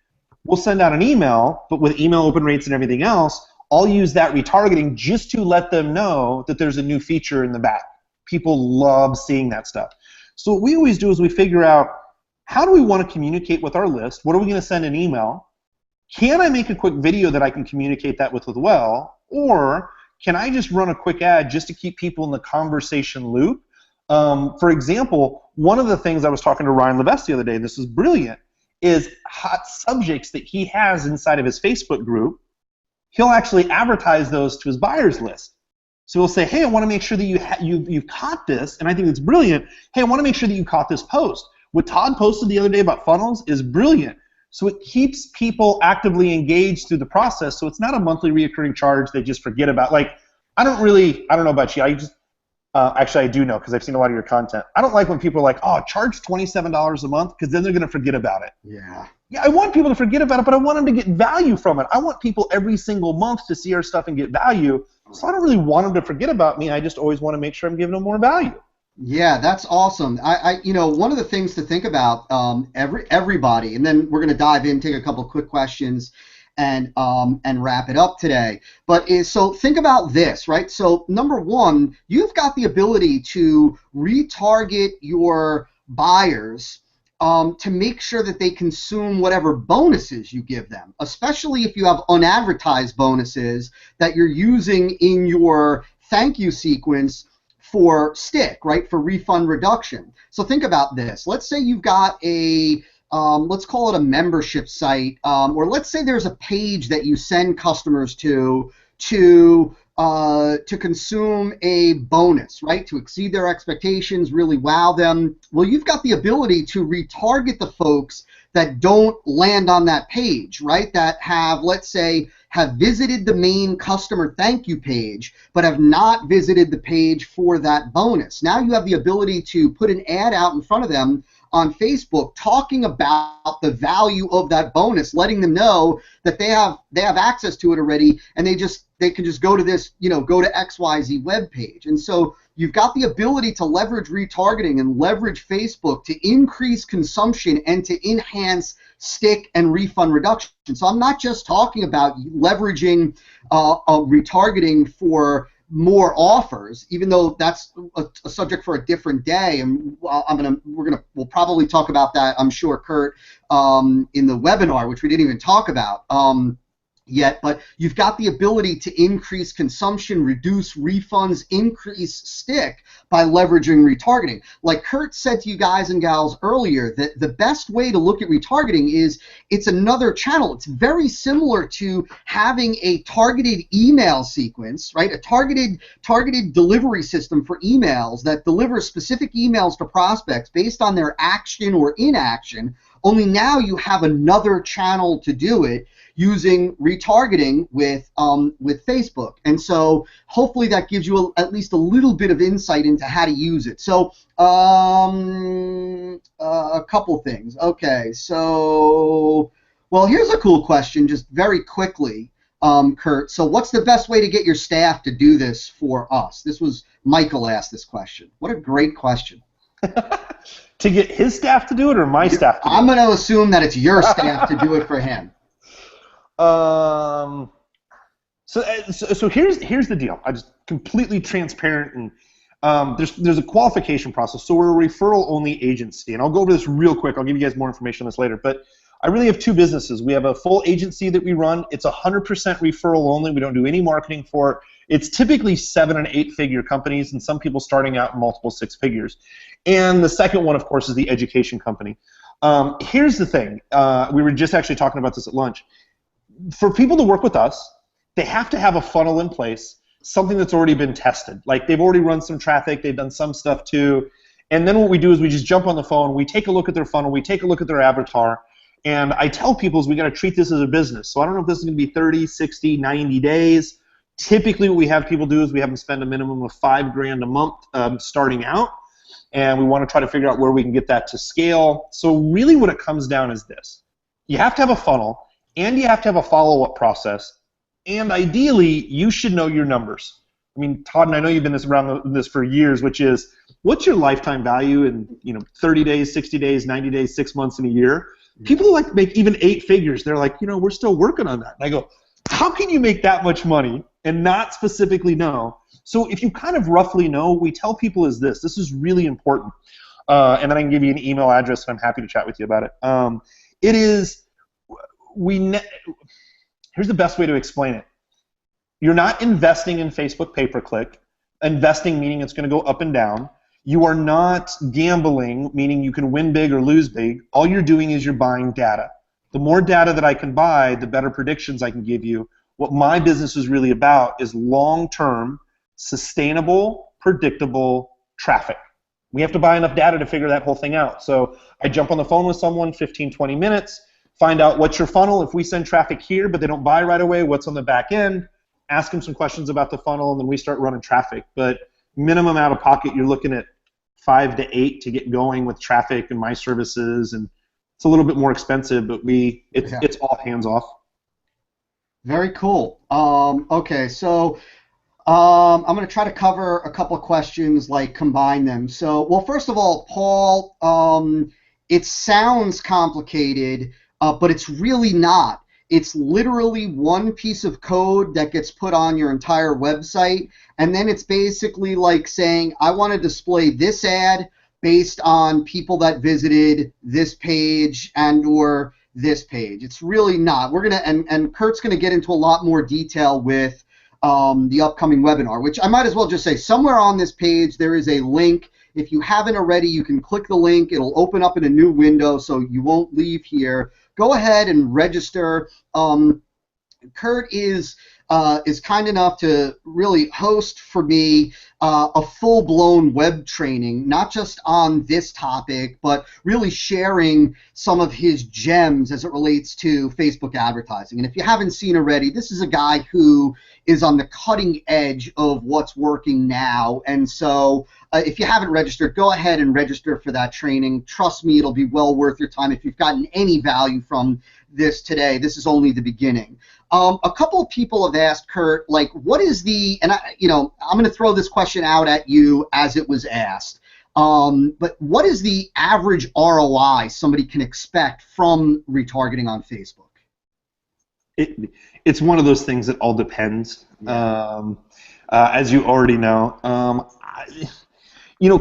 we'll send out an email, but with email open rates and everything else, I'll use that retargeting just to let them know that there's a new feature in the back. People love seeing that stuff. So what we always do is we figure out, how do we want to communicate with our list? What are we going to send an email? Can I make a quick video that I can communicate that with as well? Or can I just run a quick ad just to keep people in the conversation loop? For example, one of the things I was talking to Ryan Levesque the other day, and this is brilliant, is hot subjects that he has inside of his Facebook group. He'll actually advertise those to his buyers list. So he'll say, hey, I want to make sure that you've caught this, and I think it's brilliant. Hey, I want to make sure that you caught this post. What Todd posted the other day about funnels is brilliant. So it keeps people actively engaged through the process, so it's not a monthly reoccurring charge they just forget about. Like, I don't know about you. Actually, I do know because I've seen a lot of your content. I don't like when people are like, oh, charge $27 a month because then they're going to forget about it. Yeah. Yeah, I want people to forget about it, but I want them to get value from it. I want people every single month to see our stuff and get value. So I don't really want them to forget about me. I just always want to make sure I'm giving them more value. Yeah, that's awesome. One of the things to think about, everybody, and then we're going to dive in, take a couple quick questions, and wrap it up today. So think about this, right? So number one, you've got the ability to retarget your buyers to make sure that they consume whatever bonuses you give them, especially if you have unadvertised bonuses that you're using in your thank you sequence for stick, right, for refund reduction. So think about this. Let's say you've got a, let's call it a membership site, or let's say there's a page that you send customers to consume a bonus, right, to exceed their expectations, really wow them. Well, you've got the ability to retarget the folks that don't land on that page, right, that have, let's say, have visited the main customer thank you page, but have not visited the page for that bonus. Now you have the ability to put an ad out in front of them on Facebook talking about the value of that bonus, letting them know that they have access to it already, and they can just go to this, go to XYZ web page. And so you've got the ability to leverage retargeting and leverage Facebook to increase consumption and to enhance stick and refund reduction. So I'm not just talking about leveraging retargeting for more offers, even though that's a subject for a different day, and we'll probably talk about that, I'm sure, Curt, in the webinar, which we didn't even talk about yet. But you've got the ability to increase consumption, reduce refunds, increase stick by leveraging retargeting. Like Curt said to you guys and gals earlier, that the best way to look at retargeting is it's another channel. It's very similar to having a targeted email sequence, right? A targeted delivery system for emails that delivers specific emails to prospects based on their action or inaction. Only now you have another channel to do it, using retargeting with Facebook. And so hopefully that gives you at least a little bit of insight into how to use it. So a couple things. Okay, so, well, here's a cool question just very quickly, Curt. So what's the best way to get your staff to do this for us? This was Michael asked this question. What a great question. To get his staff to do it or my staff to do it? I'm going to assume that it's your staff to do it for him. So here's the deal. I'm just completely transparent, and there's a qualification process. So we're a referral-only agency, and I'll go over this real quick. I'll give you guys more information on this later. But I really have two businesses. We have a full agency that we run. It's 100% referral only. We don't do any marketing for it. It's typically 7- and 8-figure companies, and some people starting out in multiple 6 figures. And the second one, of course, is the education company. Here's the thing. We were just actually talking about this at lunch. For people to work with us, they have to have a funnel in place, something that's already been tested. Like they've already run some traffic, they've done some stuff too, and then what we do is we just jump on the phone, we take a look at their funnel, we take a look at their avatar, and I tell people is we got to treat this as a business. So I don't know if this is going to be 30, 60, 90 days. Typically what we have people do is we have them spend a minimum of $5,000 a month starting out, and we want to try to figure out where we can get that to scale. So really what it comes down is this. You have to have a funnel, and you have to have a follow-up process. And ideally, you should know your numbers. I mean, Todd, and I know you've been around this for years, which is, what's your lifetime value in 30 days, 60 days, 90 days, 6 months, and a year? People like make even 8 figures. They're like, we're still working on that. And I go, how can you make that much money and not specifically know? So if you kind of roughly know, we tell people is this. This is really important. And then I can give you an email address, and I'm happy to chat with you about it. It is, here's the best way to explain it. You're not investing in Facebook pay-per-click. Investing meaning it's going to go up and down. You are not gambling, meaning you can win big or lose big. All you're doing is you're buying data. The more data that I can buy, the better predictions I can give you. What my business is really about is long-term, sustainable, predictable traffic. We have to buy enough data to figure that whole thing out. So I jump on the phone with someone, 15, 20 minutes, find out what's your funnel. If we send traffic here but they don't buy right away, what's on the back end? Ask them some questions about the funnel, and then we start running traffic. But minimum out of pocket, you're looking at 5 to 8 to get going with traffic and my services, and it's a little bit more expensive, but it's all hands off. Very cool. Okay, so I'm going to try to cover a couple of questions, like combine them. So, well, first of all, Paul, it sounds complicated, but it's really not. It's literally one piece of code that gets put on your entire website, and then it's basically like saying, I want to display this ad based on people that visited this page and or this page. It's really not. We're gonna and Curt's gonna get into a lot more detail with the upcoming webinar, which I might as well just say somewhere on this page there is a link. If you haven't already, you can click the link. It'll open up in a new window, so you won't leave here. Go ahead and register. Curt is kind enough to really host for me a full-blown web training, not just on this topic, but really sharing some of his gems as it relates to Facebook advertising. And if you haven't seen already, this is a guy who is on the cutting edge of what's working now. And so if you haven't registered, go ahead and register for that training. Trust me, it'll be well worth your time. If you've gotten any value from this today, this is only the beginning. A couple of people have asked Curt, like, what is the, and I'm going to throw this question out at you as it was asked, but what is the average ROI somebody can expect from retargeting on Facebook? It's one of those things that all depends, as you already know.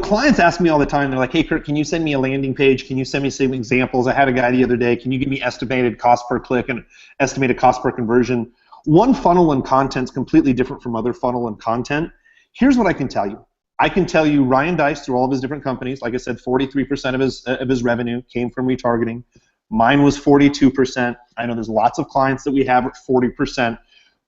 Clients ask me all the time, they're like, hey, Curt, can you send me a landing page? Can you send me some examples? I had a guy the other day. Can you give me estimated cost per click and estimated cost per conversion? One funnel and content is completely different from other funnel and content. Here's what I can tell you. I can tell you Ryan Dice, through all of his different companies, like I said, 43% of his revenue came from retargeting. Mine was 42%. I know there's lots of clients that we have at 40%.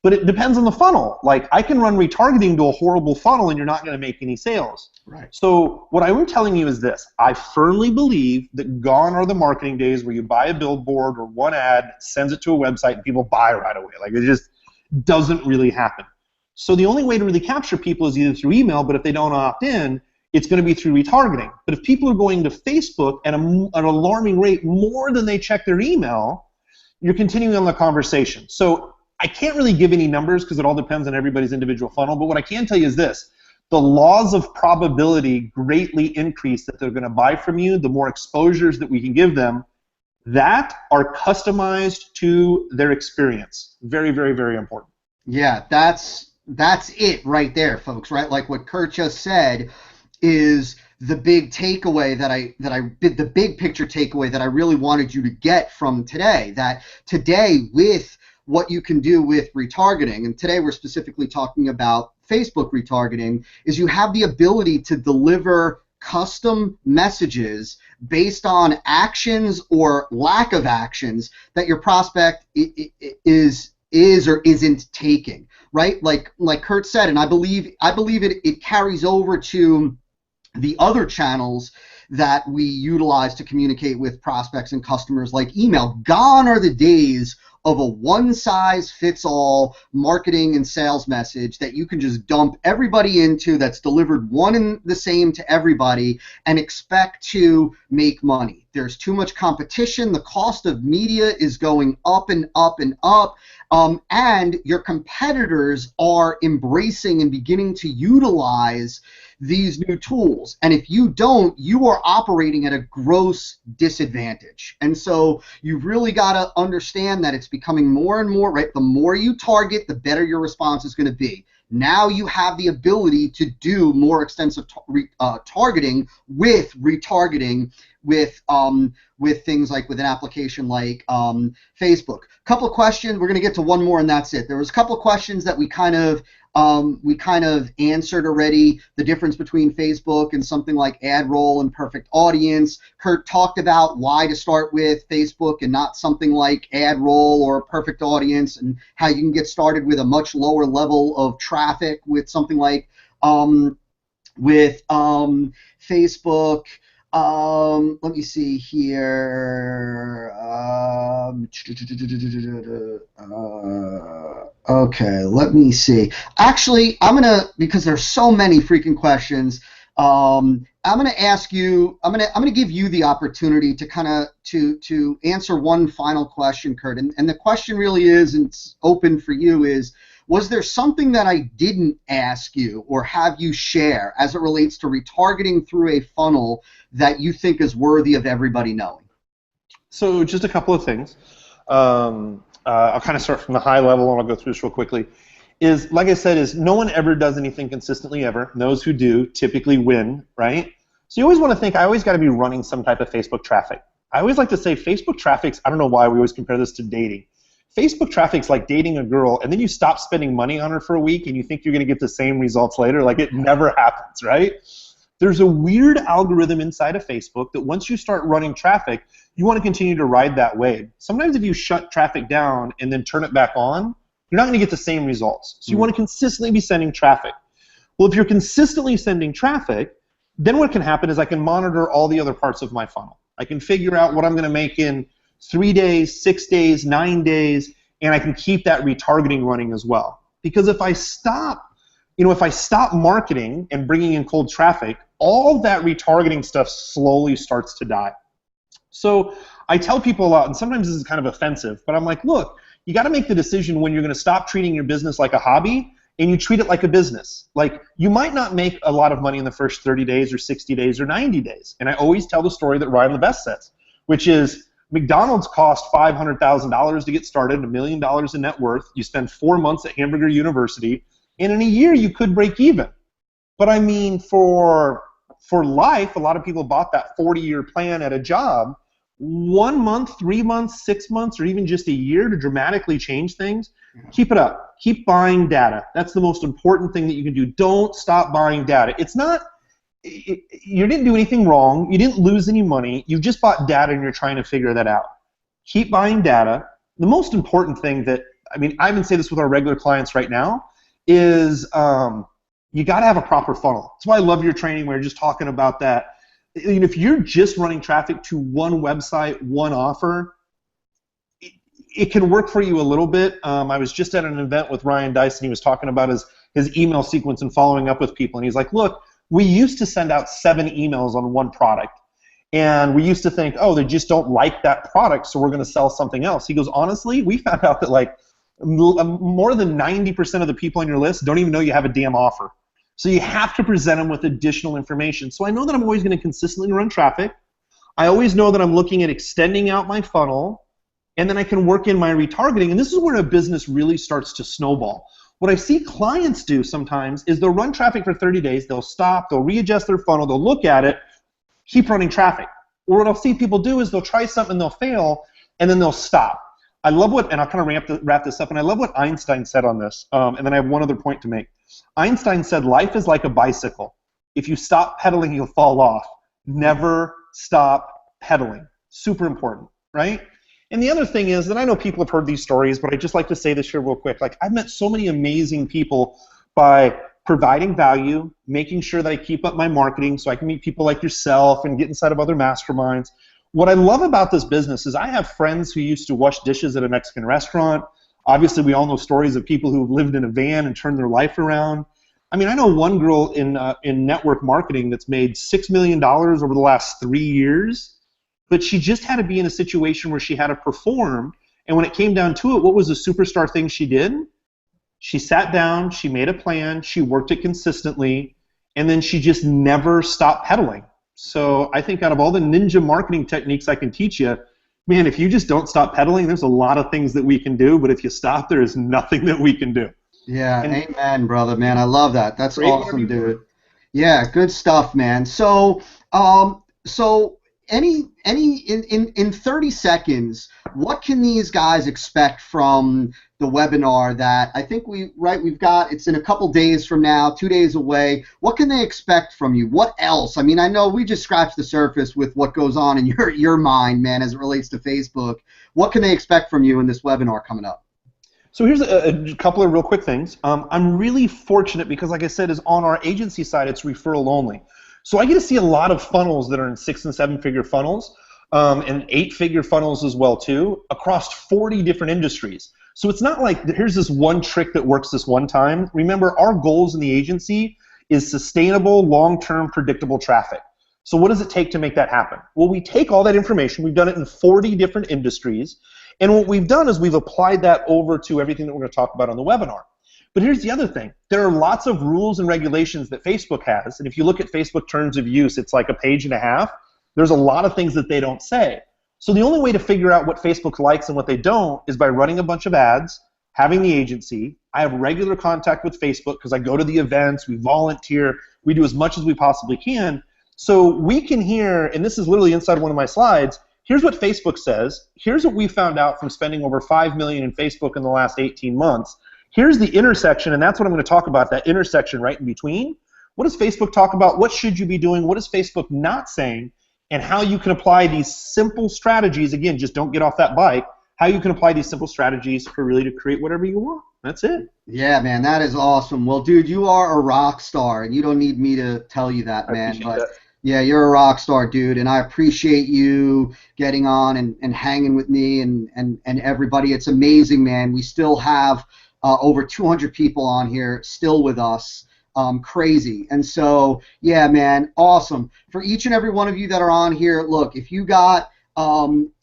But it depends on the funnel. Like, I can run retargeting to a horrible funnel and you're not going to make any sales. Right. So what I'm telling you is this. I firmly believe that gone are the marketing days where you buy a billboard or one ad, sends it to a website, and people buy right away. Like, it just doesn't really happen. So the only way to really capture people is either through email, but if they don't opt in, it's going to be through retargeting. But if people are going to Facebook at an alarming rate more than they check their email, you're continuing on the conversation. So I can't really give any numbers because it all depends on everybody's individual funnel, but what I can tell you is this. the laws of probability greatly increase that they're going to buy from you, the more exposures that we can give them that are customized to their experience. Very, very, very important. Yeah, that's it right there, folks, right? Like what Curt just said is the big takeaway the big picture takeaway that I really wanted you to get from today, that today with what you can do with retargeting, and today we're specifically talking about Facebook retargeting, is you have the ability to deliver custom messages based on actions or lack of actions that your prospect is or isn't taking, right? Like Curt said, and I believe it carries over to the other channels that we utilize to communicate with prospects and customers, like email. Gone are the days of a one-size-fits-all marketing and sales message that you can just dump everybody into, that's delivered one and the same to everybody, and expect to make money. There's too much competition. The cost of media is going up and up and up. And your competitors are embracing and beginning to utilize these new tools. And if you don't, you are operating at a gross disadvantage. And so you've really got to understand that it's becoming more and more, right? The more you target, the better your response is going to be. Now you have the ability to do more extensive targeting with retargeting with things like with an application like Facebook. Couple of questions. We're going to get to one more, and that's it. There was a couple of questions that we kind of answered already. The difference between Facebook and something like ad roll and perfect audience. Curt talked about why to start with Facebook and not something like ad roll or perfect audience, and how you can get started with a much lower level of traffic with something like Facebook. Let me see here. Okay, let me see. Actually, because there's so many freaking questions, I'm gonna ask you. I'm gonna give you the opportunity to kind of to answer one final question, Curt. And the question really is, and it's open for you, is: was there something that I didn't ask you or have you share as it relates to retargeting through a funnel that you think is worthy of everybody knowing? So just a couple of things. I'll kind of start from the high level, and I'll go through this real quickly. Like I said, no one ever does anything consistently ever. Those who do typically win, right? So you always want to think, I always got to be running some type of Facebook traffic. I always like to say Facebook traffic's, I don't know why we always compare this to dating. Facebook traffic's like dating a girl, and then you stop spending money on her for a week, and you think you're going to get the same results later. Like, it never happens, right? There's a weird algorithm inside of Facebook that once you start running traffic, you want to continue to ride that wave. Sometimes if you shut traffic down and then turn it back on, you're not going to get the same results. So you want to consistently be sending traffic. Well, if you're consistently sending traffic, then what can happen is I can monitor all the other parts of my funnel. I can figure out what I'm going to make in 3 days, 6 days, 9 days, and I can keep that retargeting running as well. Because if I stop marketing and bringing in cold traffic, all that retargeting stuff slowly starts to die. So I tell people a lot, and sometimes this is kind of offensive, but I'm like, look, you got to make the decision when you're going to stop treating your business like a hobby and you treat it like a business. Like, you might not make a lot of money in the first 30 days or 60 days or 90 days. And I always tell the story that Ryan LeBest says, which is McDonald's cost $500,000 to get started, $1 million in net worth. You spend 4 months at Hamburger University, and in a year you could break even. But I mean, for life, a lot of people bought that 40-year plan at a job. 1 month, 3 months, 6 months, or even just a year to dramatically change things. Keep it up. Keep buying data. That's the most important thing that you can do. Don't stop buying data. It's not, you didn't do anything wrong. You didn't lose any money. You just bought data and you're trying to figure that out. Keep buying data. The most important thing that, I even say this with our regular clients right now, is you got to have a proper funnel. That's why I love your training where you're just talking about that. If you're just running traffic to one website, one offer, it can work for you a little bit. I was just at an event with Ryan Dice, and he was talking about his email sequence and following up with people. And he's like, look, we used to send out 7 emails on one product. And we used to think, oh, they just don't like that product, so we're going to sell something else. He goes, honestly, we found out that like more than 90% of the people on your list don't even know you have a damn offer. So you have to present them with additional information. So I know that I'm always going to consistently run traffic. I always know that I'm looking at extending out my funnel, and then I can work in my retargeting, and this is where a business really starts to snowball. What I see clients do sometimes is they'll run traffic for 30 days, they'll stop, they'll readjust their funnel, they'll look at it, keep running traffic. Or what I'll see people do is they'll try something, they'll fail, and then they'll stop. I love what, and I'll kind of wrap this up, and I love what Einstein said on this, and then I have one other point to make. Einstein said, life is like a bicycle. If you stop pedaling, you'll fall off. Never stop pedaling. Super important, right? And the other thing is that I know people have heard these stories, but I just like to say this here real quick. Like, I've met so many amazing people by providing value, making sure that I keep up my marketing so I can meet people like yourself and get inside of other masterminds. What I love about this business is I have friends who used to wash dishes at a Mexican restaurant. Obviously, we all know stories of people who've lived in a van and turned their life around. I mean, I know one girl in network marketing that's made $6 million over the last 3 years, but she just had to be in a situation where she had to perform, and when it came down to it, what was the superstar thing she did? She sat down, she made a plan, she worked it consistently, and then she just never stopped pedaling. So I think out of all the ninja marketing techniques I can teach you, man, if you just don't stop pedaling, there's a lot of things that we can do, but if you stop, there is nothing that we can do. Yeah, amen, brother, man. I love that. That's awesome, dude. Yeah, good stuff, man. So, in 30 seconds, what can these guys expect from the webinar that I think we've got, it's in a couple days from now, 2 days away. What can they expect from you? What else? I mean, I know we just scratched the surface with what goes on in your mind, man, as it relates to Facebook. What can they expect from you in this webinar coming up? So here's a couple of real quick things. I'm really fortunate because, like I said, is on our agency side, it's referral only. So I get to see a lot of funnels that are in 6- and 7-figure funnels, and 8-figure funnels as well too, across 40 different industries. So it's not like here's this one trick that works this one time. Remember, our goals in the agency is sustainable, long-term, predictable traffic. So what does it take to make that happen? Well, we take all that information. We've done it in 40 different industries. And what we've done is we've applied that over to everything that we're going to talk about on the webinar. But here's the other thing. There are lots of rules and regulations that Facebook has. And if you look at Facebook terms of use, it's like a page and a half. There's a lot of things that they don't say. So the only way to figure out what Facebook likes and what they don't is by running a bunch of ads, having the agency. I have regular contact with Facebook because I go to the events, we volunteer, we do as much as we possibly can. So we can hear, and this is literally inside one of my slides, here's what Facebook says. Here's what we found out from spending over $5 million in Facebook in the last 18 months. Here's the intersection, and that's what I'm going to talk about, that intersection right in between. What does Facebook talk about? What should you be doing? What is Facebook not saying? And how you can apply these simple strategies. Again, just don't get off that bike. How you can apply these simple strategies for really to create whatever you want. That's it. Yeah, man, that is awesome. Well, dude, you are a rock star, and you don't need me to tell you that, man. But yeah, you're a rock star, dude, and I appreciate you getting on and hanging with me and everybody. It's amazing, man. We still have over 200 people on here still with us. Crazy. And so, yeah, man, awesome. For each and every one of you that are on here, look, if you got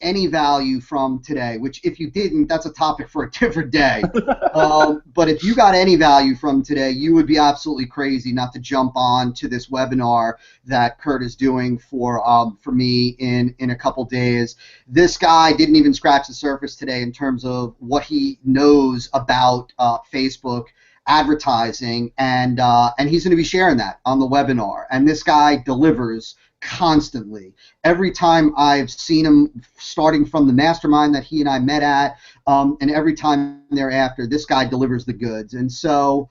any value from today, which if you didn't, that's a topic for a different day. But if you got any value from today, you would be absolutely crazy not to jump on to this webinar that Curt is doing for me in a couple days. This guy didn't even scratch the surface today in terms of what he knows about Facebook advertising, and he's going to be sharing that on the webinar. And this guy delivers constantly. Every time I've seen him, starting from the mastermind that he and I met at, and every time thereafter, this guy delivers the goods. And so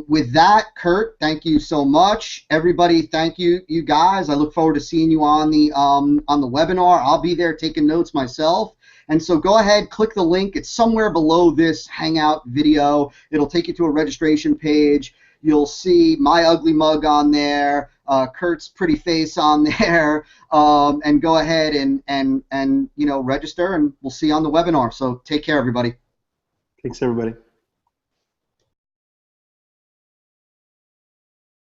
with that, Curt, thank you so much. Everybody, thank you, you guys. I look forward to seeing you on the webinar. I'll be there taking notes myself. And so go ahead, click the link. It's somewhere below this Hangout video. It'll take you to a registration page. You'll see my ugly mug on there, Curt's pretty face on there, and go ahead and register, and we'll see you on the webinar. So take care, everybody. Thanks, everybody.